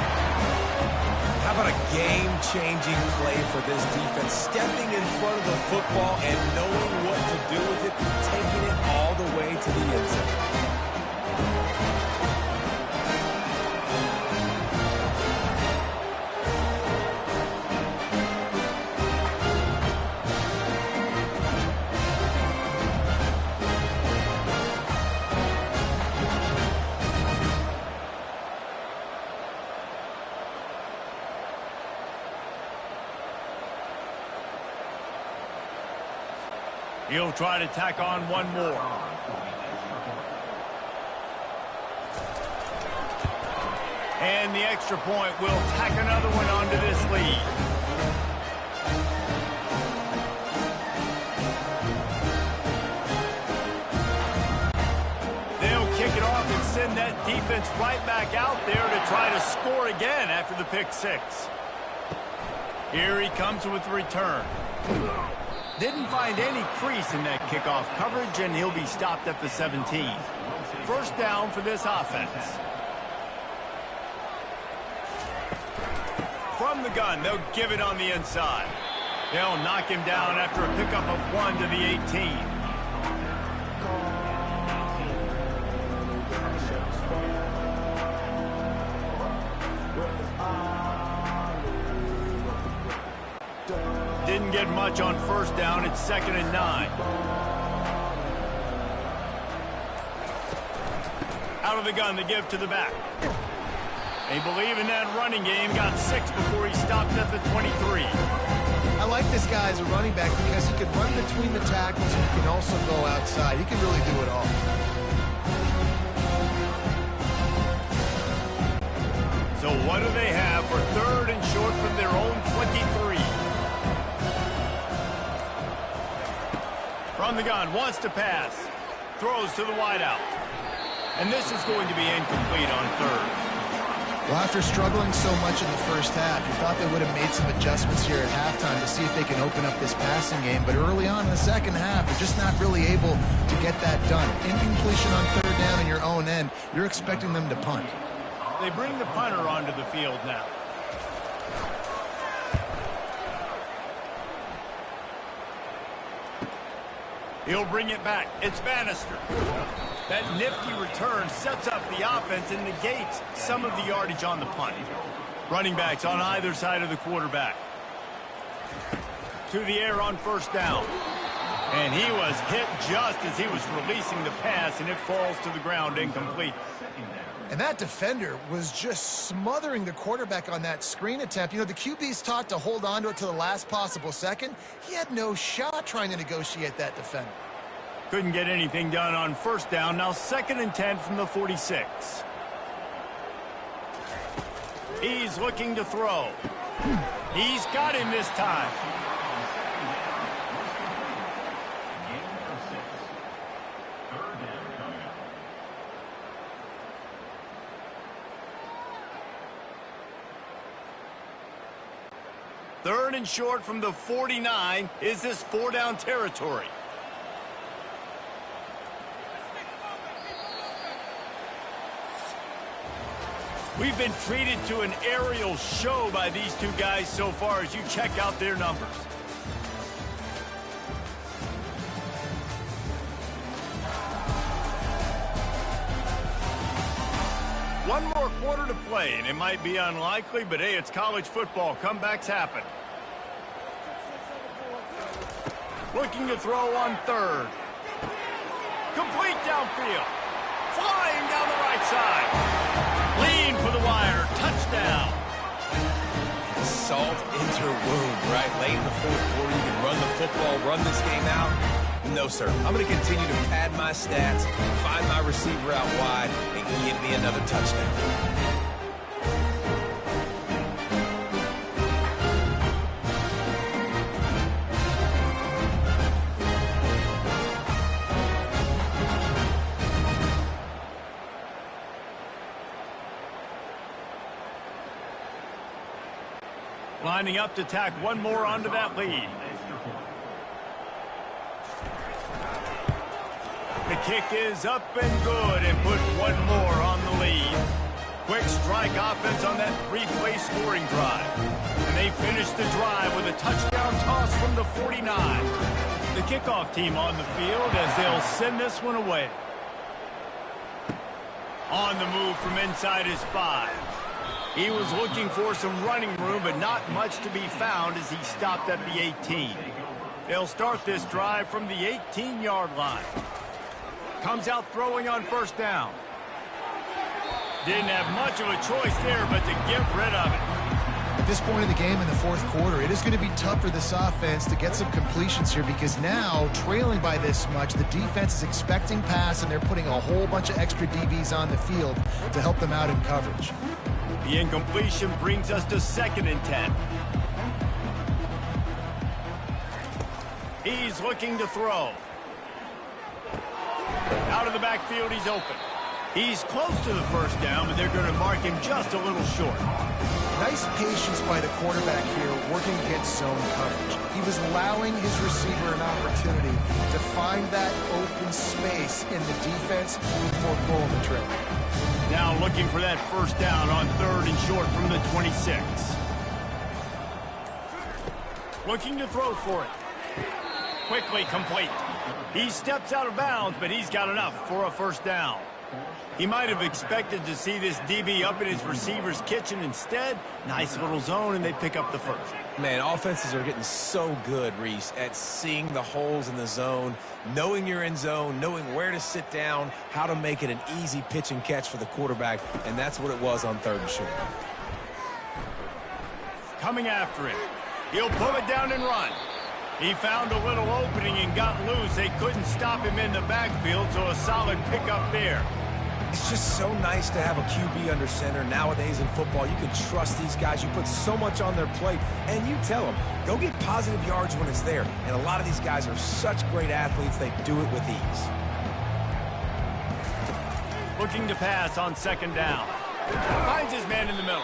How about a game-changing play for this defense? Stepping in front of the football and knowing what to do with it, taking it all the way to the end zone. He'll try to tack on one more. And the extra point will tack another one onto this lead. They'll kick it off and send that defense right back out there to try to score again after the pick 6. Here he comes with the return. Didn't find any crease in that kickoff coverage, and he'll be stopped at the 17. First down for this offense. From the gun, they'll give it on the inside. They'll knock him down after a pickup of 1 to the 18. Didn't get much on first down. It's 2nd and 9. Out of the gun, they give to the back. They believe in that running game. Got 6 before he stopped at the 23. I like this guy as a running back because he can run between the tackles and he can also go outside. He can really do it all. So what do they have for 3rd and short from their own 23? From the gun, wants to pass. Throws to the wideout. And this is going to be incomplete on 3rd. Well, after struggling so much in the first half, you thought they would have made some adjustments here at halftime to see if they can open up this passing game. But early on in the second half, they're just not really able to get that done. Incompletion on 3rd down in your own end, you're expecting them to punt. They bring the punter onto the field now. He'll bring it back. It's Bannister. That nifty return sets up the offense and negates some of the yardage on the punt. Running backs on either side of the quarterback. To the air on first down. And he was hit just as he was releasing the pass, and it falls to the ground incomplete. And that defender was just smothering the quarterback on that screen attempt. You know, the QB's taught to hold on to it to the last possible second. He had no shot trying to negotiate that defender. Couldn't get anything done on first down. Now 2nd and 10 from the 46. He's looking to throw. He's got him this time. Third and short from the 49. Is this 4-down territory? We've been treated to an aerial show by these two guys so far as you check out their numbers. One more quarter to play, and it might be unlikely, but hey, it's college football. Comebacks happen. Looking to throw on third. Complete downfield. Flying down the right side. Lean for the wire. Touchdown. Salt into her wound, right? Late in the fourth quarter, you can run the football, run this game out. No, sir. I'm going to continue to pad my stats, find my receiver out wide, and give me another touchdown. Lining up to tack one more onto that lead. The kick is up and good and put one more on the lead. Quick strike offense on that 3-play scoring drive. And they finish the drive with a touchdown toss from the 49. The kickoff team on the field as they'll send this one away. On the move from inside his 5. He was looking for some running room, but not much to be found as he stopped at the 18. They'll start this drive from the 18-yard line. Comes out throwing on first down. Didn't have much of a choice there, but to get rid of it. At this point in the game in the fourth quarter, it is going to be tough for this offense to get some completions here because now, trailing by this much, the defense is expecting pass, and they're putting a whole bunch of extra DBs on the field to help them out in coverage. The incompletion brings us to 2nd and 10. He's looking to throw. Out of the backfield, he's open. He's close to the first down, but they're going to mark him just a little short. Nice patience by the quarterback here working against zone coverage. He was allowing his receiver an opportunity to find that open space in the defense before pulling the trigger. Now looking for that first down on 3rd and short from the 26. Looking to throw for it. Quickly complete. He steps out of bounds, but he's got enough for a first down. He might have expected to see this DB up in his receiver's kitchen. Instead, nice little zone, and they pick up the first. Man, offenses are getting so good, Reese, at seeing the holes in the zone, knowing you're in zone, knowing where to sit down, how to make it an easy pitch and catch for the quarterback, and that's what it was on 3rd and short. Coming after him. He'll pull it down and run. He found a little opening and got loose. They couldn't stop him in the backfield, so a solid pickup there. It's just so nice to have a QB under center. Nowadays in football, you can trust these guys. You put so much on their plate, and you tell them, go get positive yards when it's there. And a lot of these guys are such great athletes, they do it with ease. Looking to pass on 2nd down. Finds his man in the middle.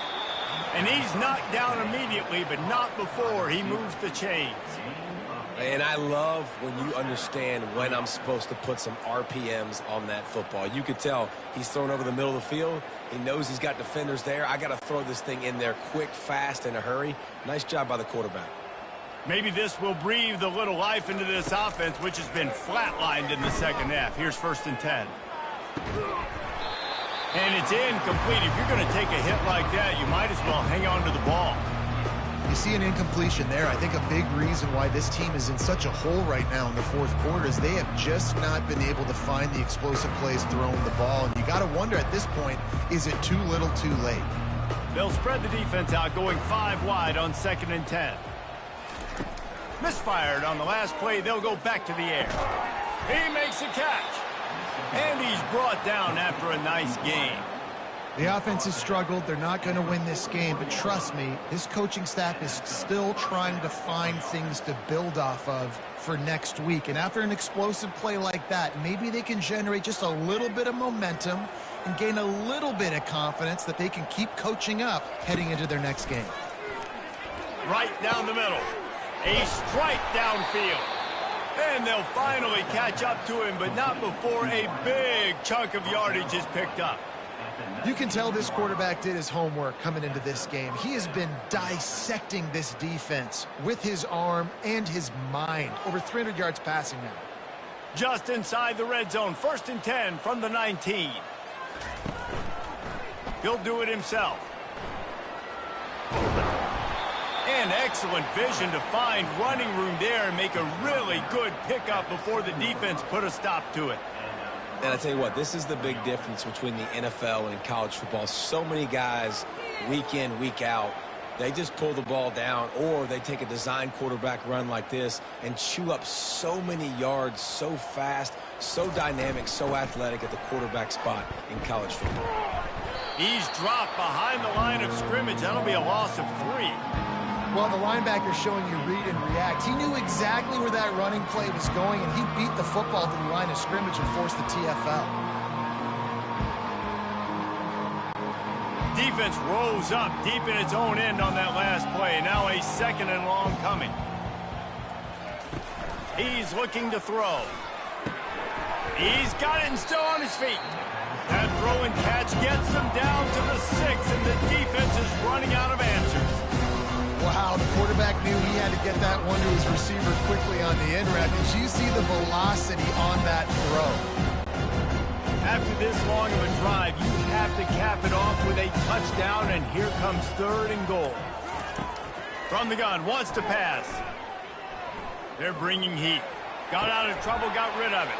And he's knocked down immediately, but not before he moves the chains. And I love when you understand when I'm supposed to put some RPMs on that football. You could tell he's thrown over the middle of the field. He knows he's got defenders there. I got to throw this thing in there quick, fast, in a hurry. Nice job by the quarterback. Maybe this will breathe a little life into this offense, which has been flatlined in the second half. Here's 1st and 10. And it's incomplete. If you're going to take a hit like that, you might as well hang on to the ball. You see an incompletion there. I think a big reason why this team is in such a hole right now in the fourth quarter is they have just not been able to find the explosive plays throwing the ball. And you got to wonder at this point, is it too little too late? They'll spread the defense out, going 5 wide on 2nd and 10. Misfired on the last play. They'll go back to the air. He makes a catch. And he's brought down after a nice game. The offense has struggled. They're not going to win this game, but trust me, this coaching staff is still trying to find things to build off of for next week. And after an explosive play like that, maybe they can generate just a little bit of momentum and gain a little bit of confidence that they can keep coaching up heading into their next game. Right down the middle. A strike downfield. And they'll finally catch up to him, but not before a big chunk of yardage is picked up. You can tell this quarterback did his homework coming into this game. He has been dissecting this defense with his arm and his mind. Over 300 yards passing now. Just inside the red zone. 1st and 10 from the 19. He'll do it himself. And excellent vision to find running room there and make a really good pickup before the defense put a stop to it. And I tell you what, this is the big difference between the NFL and college football. So many guys, week in, week out, they just pull the ball down, or they take a design quarterback run like this and chew up so many yards so fast, so dynamic, so athletic at the quarterback spot in college football. He's dropped behind the line of scrimmage. That'll be a loss of 3. Well, the linebacker's showing you read and react. He knew exactly where that running play was going, and he beat the football to the line of scrimmage and forced the TFL. Defense rose up deep in its own end on that last play. Now a 2nd and long coming. He's looking to throw. He's got it and still on his feet. That throw and catch gets him down to the 6, and the defense is running out of answers. Wow, the quarterback knew he had to get that one to his receiver quickly on the end route. Did you see the velocity on that throw? After this long of a drive, you have to cap it off with a touchdown, and here comes 3rd and goal. From the gun, wants to pass. They're bringing heat. Got out of trouble, got rid of it.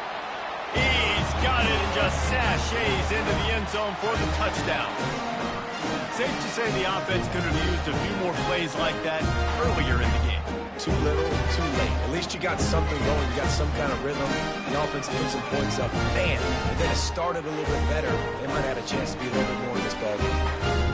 He's got it and just sashays into the end zone for the touchdown. Safe to say the offense could have used a few more plays like that earlier in the game. Too little, too late. At least you got something going. You got some kind of rhythm. The offense put some points up. Man, if they had started a little bit better, they might have had a chance to be a little bit more in this ballgame.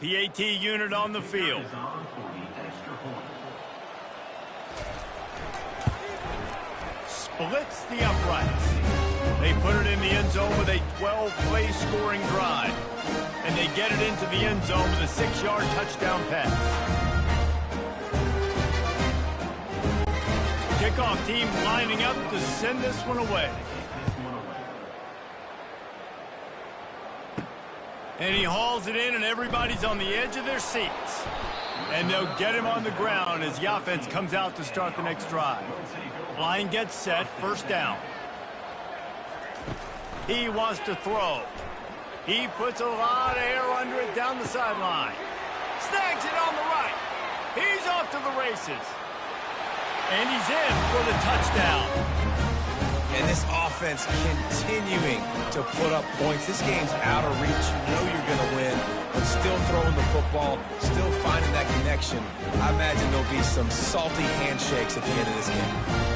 PAT unit on the field. Splits the uprights. They put it in the end zone with a 12-play scoring drive. And they get it into the end zone with a 6-yard touchdown pass. Kickoff team lining up to send this one away. And he hauls it in, and everybody's on the edge of their seats. And they'll get him on the ground as the offense comes out to start the next drive. Line gets set, 1st down. He wants to throw. He puts a lot of air under it down the sideline. Snags it on the right. He's off to the races. And he's in for the touchdown. And this offense continuing to put up points. This game's out of reach. You know you're going to win, but still throwing the football, still finding that connection. I imagine there'll be some salty handshakes at the end of this game.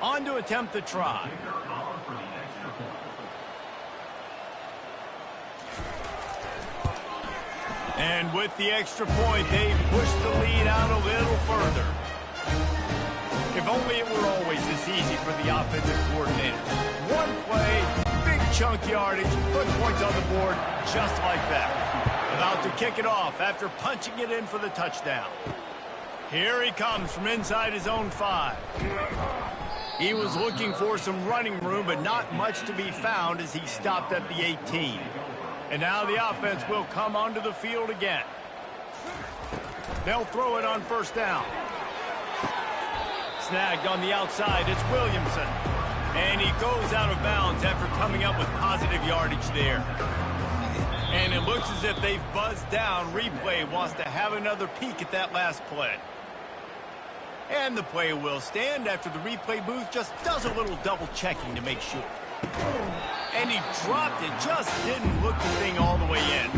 On to attempt the try. And with the extra point, they push the lead out a little further. If only it were always this easy for the offensive coordinator. One play, big chunk yardage, put points on the board just like that. About to kick it off after punching it in for the touchdown. Here he comes from inside his own 5. He was looking for some running room, but not much to be found as he stopped at the 18. And now the offense will come onto the field again. They'll throw it on first down. Snagged on the outside, it's Williamson. And he goes out of bounds after coming up with positive yardage there. And it looks as if they've buzzed down. Replay wants to have another peek at that last play. And the play will stand after the replay booth just does a little double checking to make sure. And he dropped it, just didn't look the thing all the way in.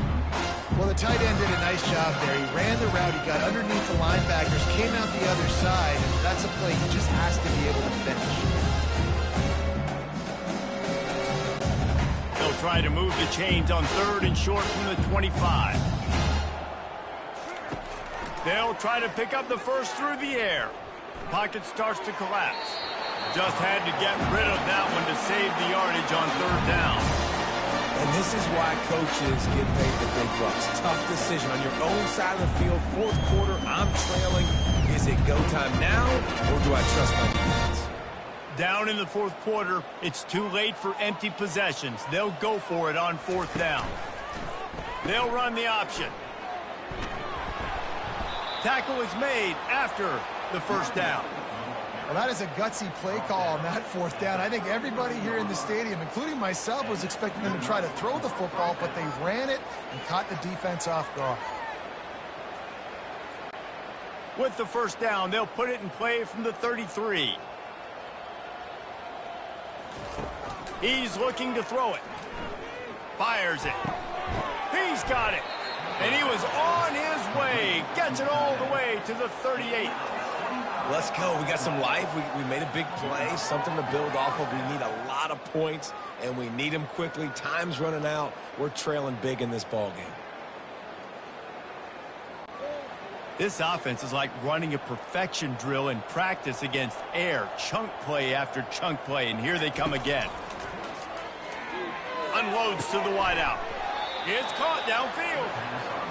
Well, the tight end did a nice job there. He ran the route, he got underneath the linebackers, came out the other side, and that's a play he just has to be able to finish. They'll try to move the chains on 3rd and short from the 25. They'll try to pick up the first through the air. Pocket starts to collapse. Just had to get rid of that one to save the yardage on 3rd down. And this is why coaches get paid the big bucks. Tough decision on your own side of the field. 4th quarter, I'm trailing. Is it go time now, or do I trust my defense? Down in the 4th quarter, it's too late for empty possessions. They'll go for it on 4th down. They'll run the option. Tackle is made after the first down. Well, that is a gutsy play call on that 4th down. I think everybody here in the stadium, including myself, was expecting them to try to throw the football, but they ran it and caught the defense off guard. With the first down, they'll put it in play from the 33. He's looking to throw it. Fires it. He's got it. And he was on his way. Gets it all the way to the 38. Let's go. We got some life. We made a big play, something to build off of. We need a lot of points, and we need them quickly. Time's running out. We're trailing big in this ball game. This offense is like running a perfection drill in practice against air. Chunk play after chunk play, and here they come again. Unloads to the wideout. It's caught downfield.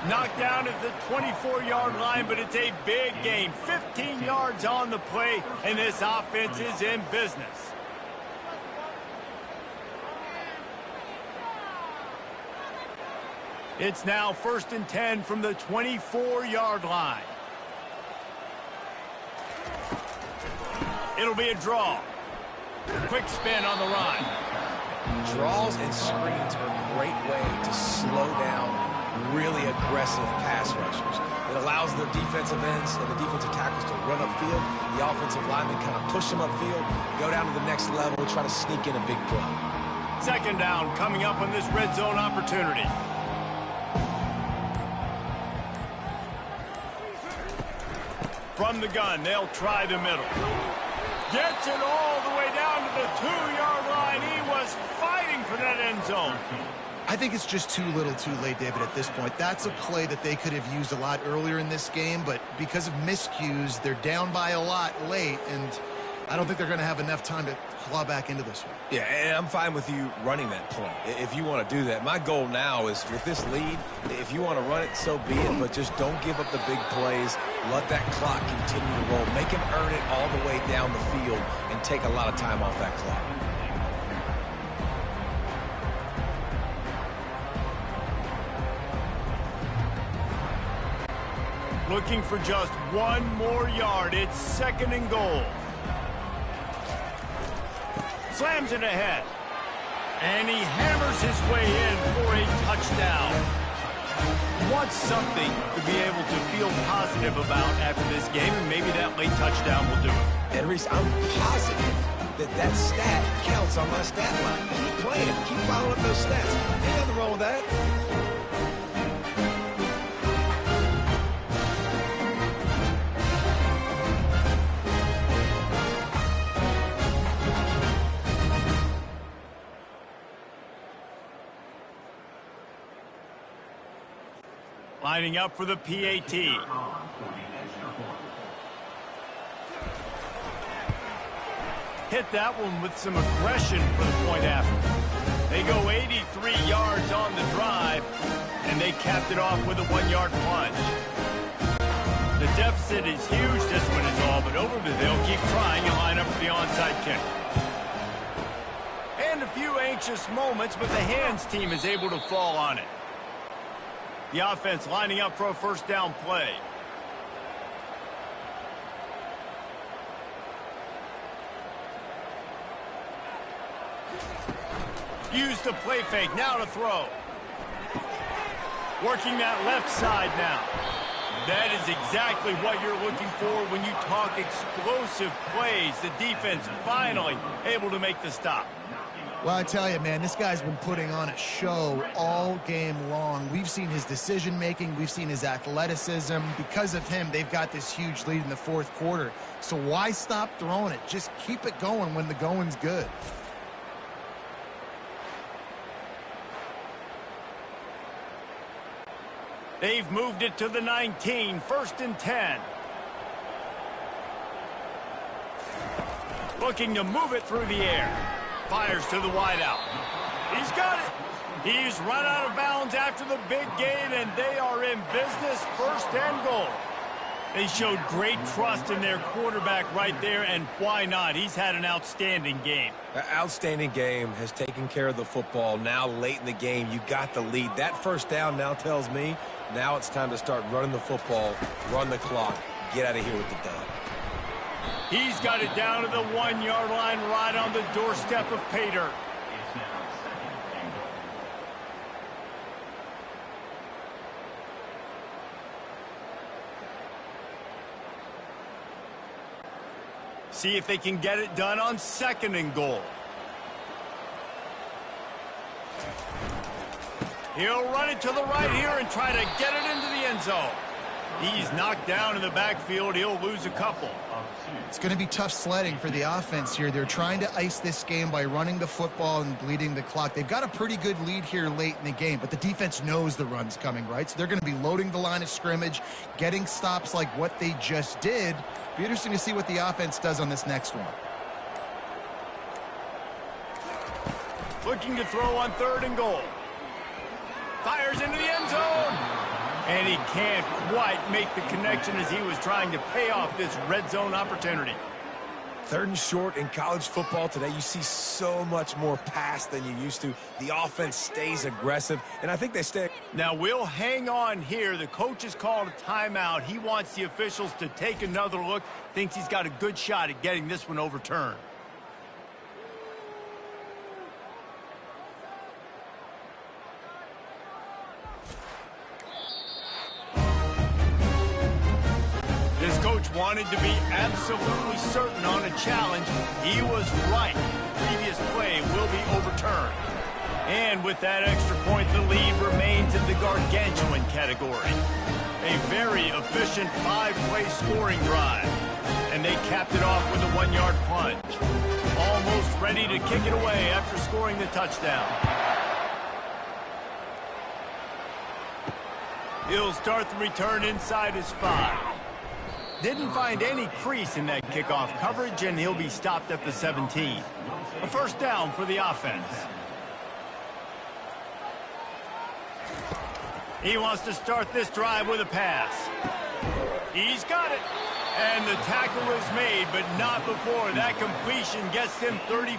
Knocked down at the 24-yard line, but it's a big gain. 15 yards on the play, and this offense is in business. It's now 1st and 10 from the 24-yard line. It'll be a draw. Quick spin on the run. Draws and screens are a great way to slow down really aggressive pass rushers. It allows the defensive ends and the defensive tackles to run upfield. The offensive linemen kind of push them upfield, go down to the next level, try to sneak in a big play. 2nd down coming up on this red zone opportunity. From the gun, they'll try the middle. Gets it all the way down to the 2-yard line. He was fighting for that end zone. I think it's just too little too late, David, at this point. That's a play that they could have used a lot earlier in this game, but because of miscues, they're down by a lot late, and I don't think they're going to have enough time to claw back into this one. Yeah, and I'm fine with you running that point if you want to do that. My goal now is with this lead, if you want to run it, so be it, but just don't give up the big plays. Let that clock continue to roll. Make him earn it all the way down the field and take a lot of time off that clock. Looking for just one more yard. It's 2nd and goal. Slams it ahead. And he hammers his way in for a touchdown. He wants something to be able to feel positive about after this game, and maybe that late touchdown will do it. And Reese, I'm positive that stat counts on my stat line. Keep playing. Keep following up those stats. Ain't nothing wrong with that. Lining up for the PAT. Hit that one with some aggression for the point after. They go 83 yards on the drive, and they capped it off with a 1-yard plunge. The deficit is huge, this one is all but over, but they'll keep trying and line up for the onside kick. And a few anxious moments, but the hands team is able to fall on it. The offense lining up for a first down play. Use the play fake, now to throw. Working that left side now. That is exactly what you're looking for when you talk explosive plays. The defense finally able to make the stop. Well, I tell you, man, this guy's been putting on a show all game long. We've seen his decision-making. We've seen his athleticism. Because of him, they've got this huge lead in the fourth quarter. So why stop throwing it? Just keep it going when the going's good. They've moved it to the 19, 1st and 10. Looking to move it through the air. Fires to the wideout. He's got it. He's run out of bounds after the big gain, and they are in business, 1st and goal. They showed great trust in their quarterback right there, and why not? He's had an outstanding game. An outstanding game, has taken care of the football. Now late in the game, you got the lead. That first down now tells me now it's time to start running the football, run the clock, get out of here with the dub. He's got it down to the 1-yard line right on the doorstep of pay dirt. See if they can get it done on 2nd and goal. He'll run it to the right here and try to get it into the end zone. He's knocked down in the backfield. He'll lose a couple. It's going to be tough sledding for the offense here. They're trying to ice this game by running the football and bleeding the clock. They've got a pretty good lead here late in the game, but the defense knows the run's coming, right? So they're going to be loading the line of scrimmage, getting stops like what they just did. Be interesting to see what the offense does on this next one. Looking to throw on 3rd and goal. Fires into the end zone. And he can't quite make the connection as he was trying to pay off this red zone opportunity. 3rd and short in college football today. You see so much more pass than you used to. The offense stays aggressive, and I think they stay. Now, we'll hang on here. The coach has called a timeout. He wants the officials to take another look. Thinks he's got a good shot at getting this one overturned. This coach wanted to be absolutely certain on a challenge. He was right. The previous play will be overturned. And with that extra point, the lead remains in the gargantuan category. A very efficient 5-play scoring drive. And they capped it off with a 1-yard plunge. Almost ready to kick it away after scoring the touchdown. He'll start the return inside his 5. Didn't find any crease in that kickoff coverage, and he'll be stopped at the 17. A first down for the offense. He wants to start this drive with a pass. He's got it. And the tackle is made, but not before that completion gets him 30+.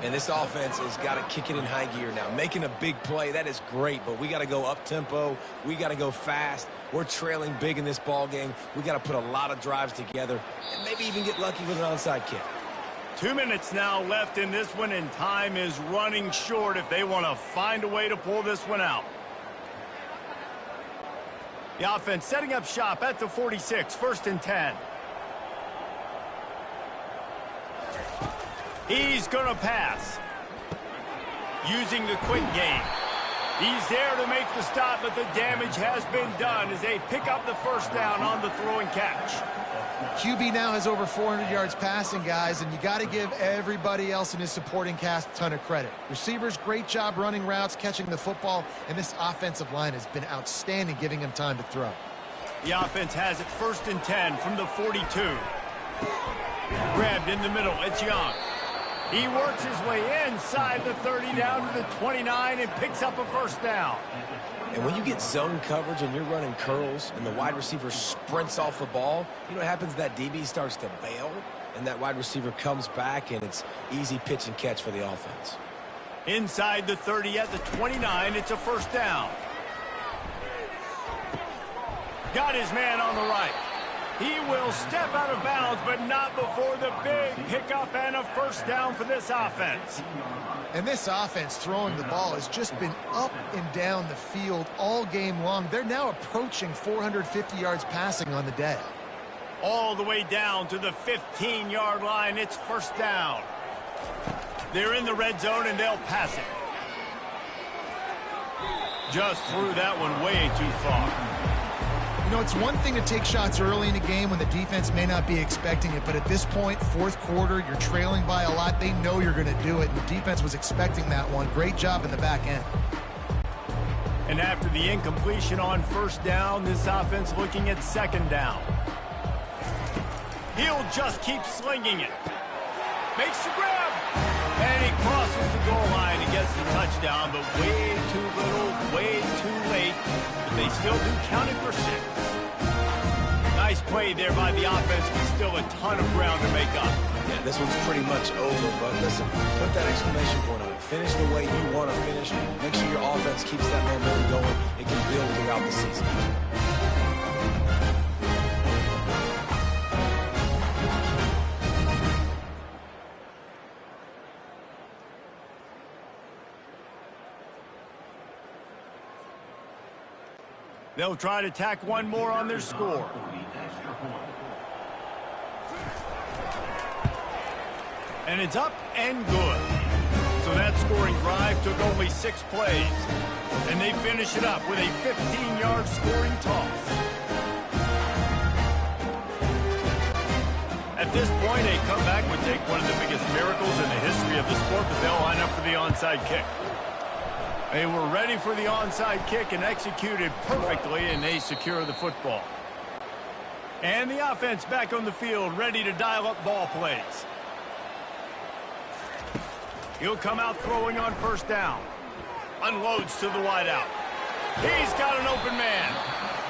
And this offense has got to kick it in high gear now. Making a big play, that is great, but we got to go up-tempo. We got to go fast. We're trailing big in this ball game. We got to put a lot of drives together and maybe even get lucky with an onside kick. 2 minutes now left in this one, and time is running short if they want to find a way to pull this one out. The offense setting up shop at the 46, 1st and 10. He's going to pass. Using the quick game. He's there to make the stop, but the damage has been done as they pick up the first down on the throw and catch. QB now has over 400 yards passing, guys, and you got to give everybody else in his supporting cast a ton of credit. Receivers, great job running routes, catching the football, and this offensive line has been outstanding, giving him time to throw. The offense has it 1st and 10 from the 42. Grabbed in the middle. It's Young. He works his way inside the 30 down to the 29 and picks up a 1st down. And when you get zone coverage and you're running curls and the wide receiver sprints off the ball, you know what happens? That DB starts to bail, and that wide receiver comes back, and it's easy pitch and catch for the offense. Inside the 30 at the 29, it's a 1st down. Got his man on the right. He will step out of bounds, but not before the big pickup and a 1st down for this offense. And this offense throwing the ball has just been up and down the field all game long. They're now approaching 450 yards passing on the day. All the way down to the 15-yard line. It's 1st down. They're in the red zone, and they'll pass it. Just threw that one way too far. You know, it's one thing to take shots early in a game when the defense may not be expecting it, but at this point, 4th quarter, you're trailing by a lot. They know you're going to do it, and the defense was expecting that one. Great job in the back end. And after the incompletion on 1st down, this offense looking at 2nd down. He'll just keep slinging it. Makes the grab. And he crosses the goal line and gets the touchdown, but way too little, way too late. But they still do count it for 6. Nice play there by the offense, but still a ton of ground to make up. Yeah, this one's pretty much over, but listen, put that exclamation point on it. Finish the way you want to finish. Make sure your offense keeps that momentum going. It can build throughout the season. They'll try to tack one more on their score. And it's up and good. So that scoring drive took only 6 plays. And they finish it up with a 15-yard scoring toss. At this point, a comeback would take one of the biggest miracles in the history of the sport, but they'll line up for the onside kick. They were ready for the onside kick and executed perfectly, and they secure the football. And the offense back on the field, ready to dial up ball plays. He'll come out throwing on 1st down. Unloads to the wideout. He's got an open man.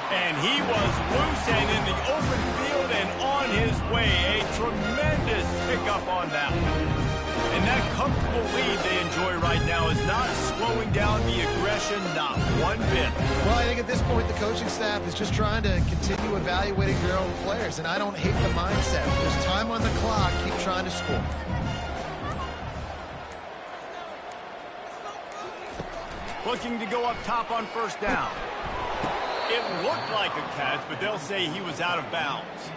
And he was loose and in the open field and on his way. A tremendous pickup on that one. And that comfortable lead they enjoy right now is not slowing down the aggression, not one bit. Well, I think at this point the coaching staff is just trying to continue evaluating their own players, and I don't hate the mindset. There's time on the clock. Keep trying to score. Looking to go up top on 1st down. It looked like a catch, but they'll say he was out of bounds.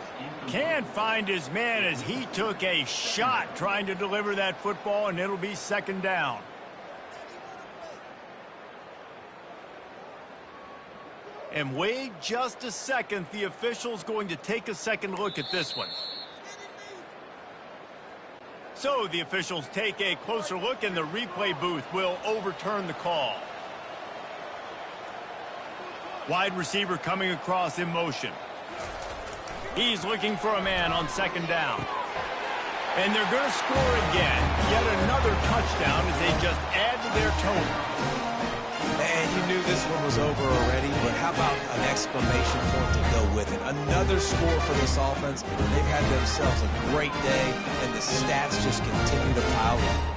Can't find his man as he took a shot trying to deliver that football, and it'll be 2nd down. And wait just a second. The official's going to take a second look at this one. So the officials take a closer look, and the replay booth will overturn the call. Wide receiver coming across in motion. He's looking for a man on 2nd down. And they're going to score again. Yet another touchdown as they just add to their total. And you knew this one was over already, but how about an exclamation point to go with it? Another score for this offense. They've had themselves a great day, and the stats just continue to pile up.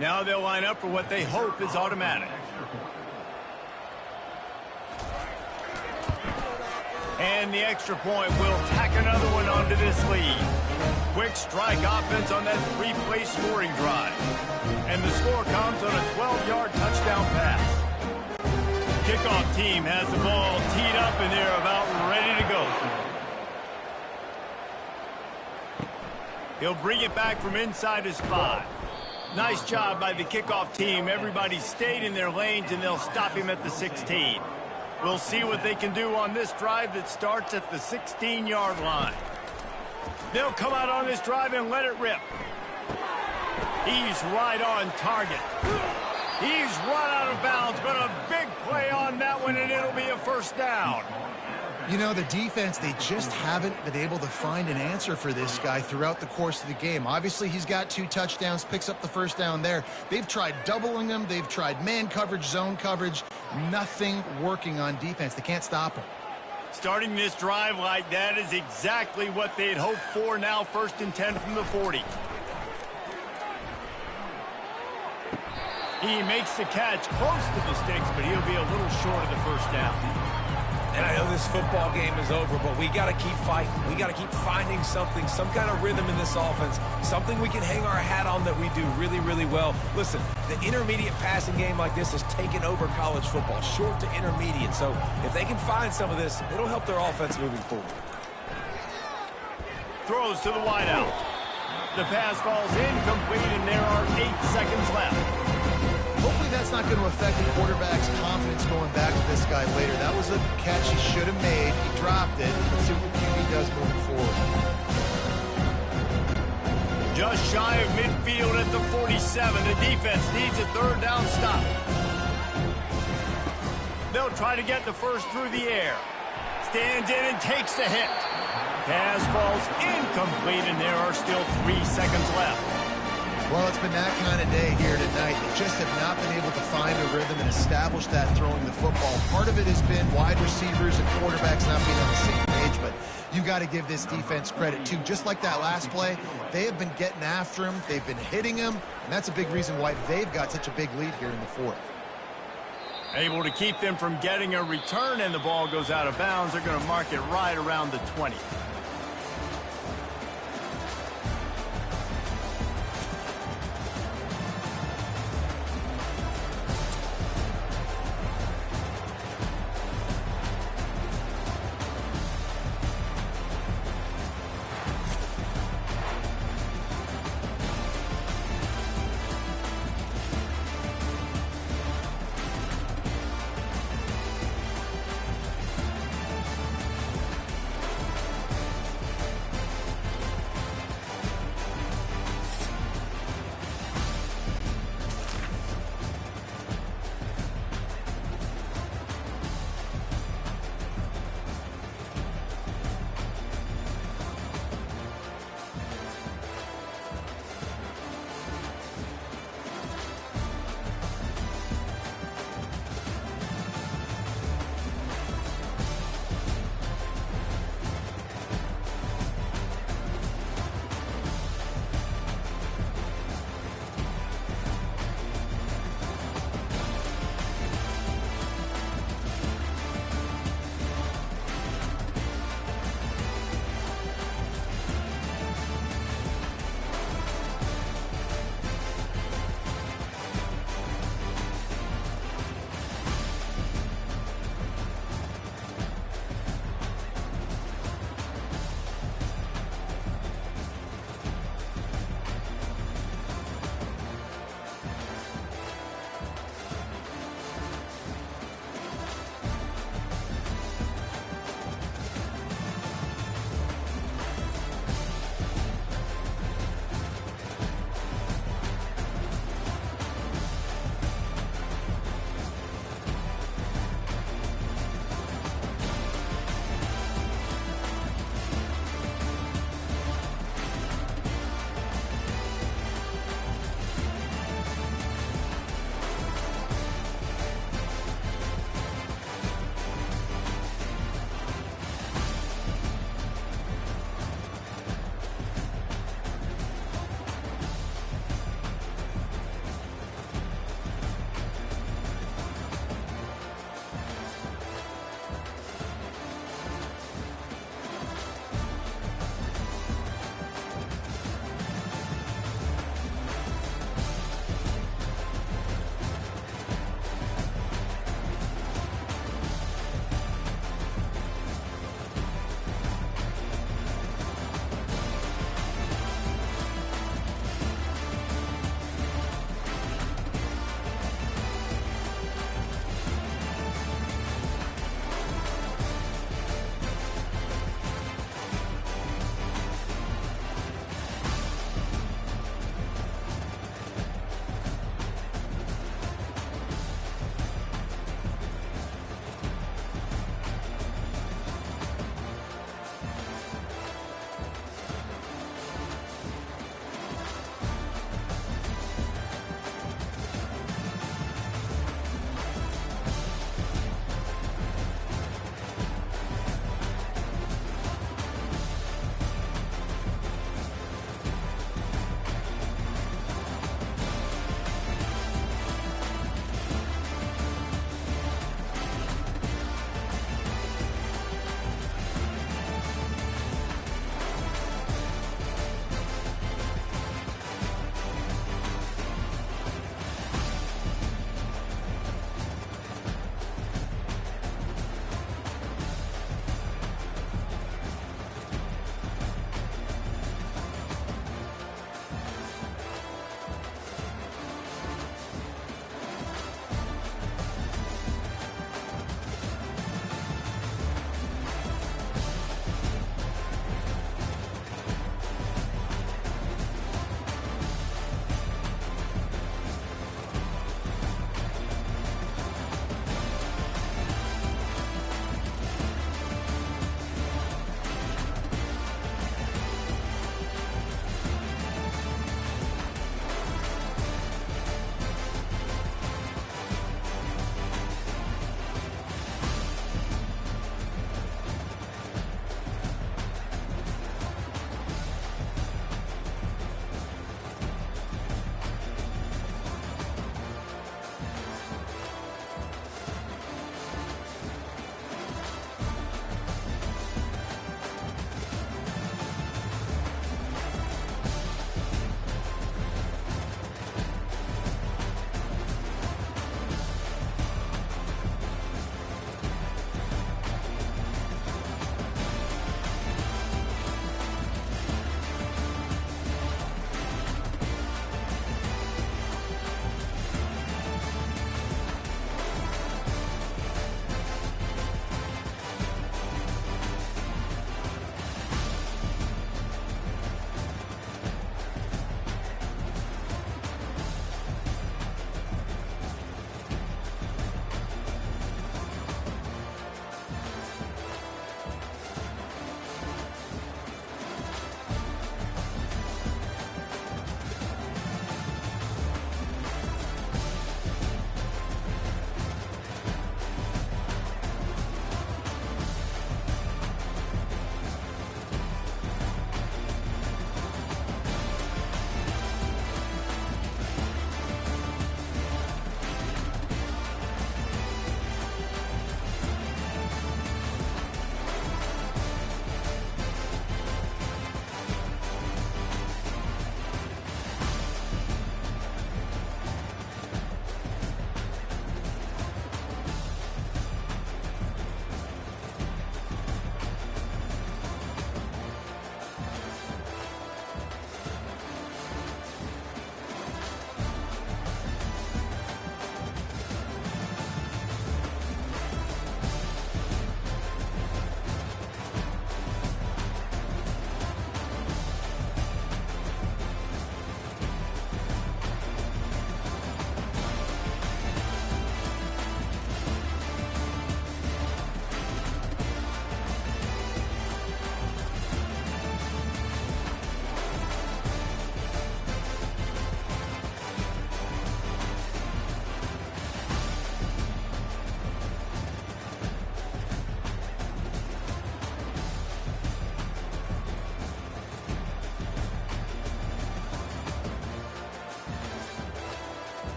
Now they'll line up for what they hope is automatic. And the extra point will tack another one onto this lead. Quick strike offense on that 3-play scoring drive. And the score comes on a 12-yard touchdown pass. Kickoff team has the ball teed up, and they're about ready to go. He'll bring it back from inside his 5. Nice job by the kickoff team. Everybody stayed in their lanes, and they'll stop him at the 16. We'll see what they can do on this drive that starts at the 16-yard line. They'll come out on this drive and let it rip. He's right on target. He's run out of bounds, but a big play on that one, and it'll be a first down. You know, the defense, they just haven't been able to find an answer for this guy throughout the course of the game. Obviously, he's got 2 touchdowns, picks up the first down there. They've tried doubling him. They've tried man coverage, zone coverage. Nothing working on defense. They can't stop him. Starting this drive like that is exactly what they'd hoped for. Now 1st and 10 from the 40. He makes the catch close to the sticks, but he'll be a little short of the first down. And I know this football game is over, but we got to keep fighting. We got to keep finding something, some kind of rhythm in this offense, something we can hang our hat on that we do really, really well. Listen, the intermediate passing game like this has taken over college football, short to intermediate. So if they can find some of this, it'll help their offense moving forward. Throws to the wideout. The pass falls incomplete, and there are 8 seconds left. Hopefully that's not going to affect the quarterback's confidence going back to this guy later. That was a catch he should have made. He dropped it. Let's see what the QB does moving forward. Just shy of midfield at the 47. The defense needs a 3rd down stop. They'll try to get the first through the air. Stands in and takes the hit. Pass falls incomplete, and there are still 3 seconds left. Well, it's been that kind of day here tonight. They just have not been able to find a rhythm and establish that throwing the football. Part of it has been wide receivers and quarterbacks not being on the same page, but you got to give this defense credit, too. Just like that last play, they have been getting after him. They've been hitting him, and that's a big reason why they've got such a big lead here in the 4th. Able to keep them from getting a return, and the ball goes out of bounds. They're going to mark it right around the 20.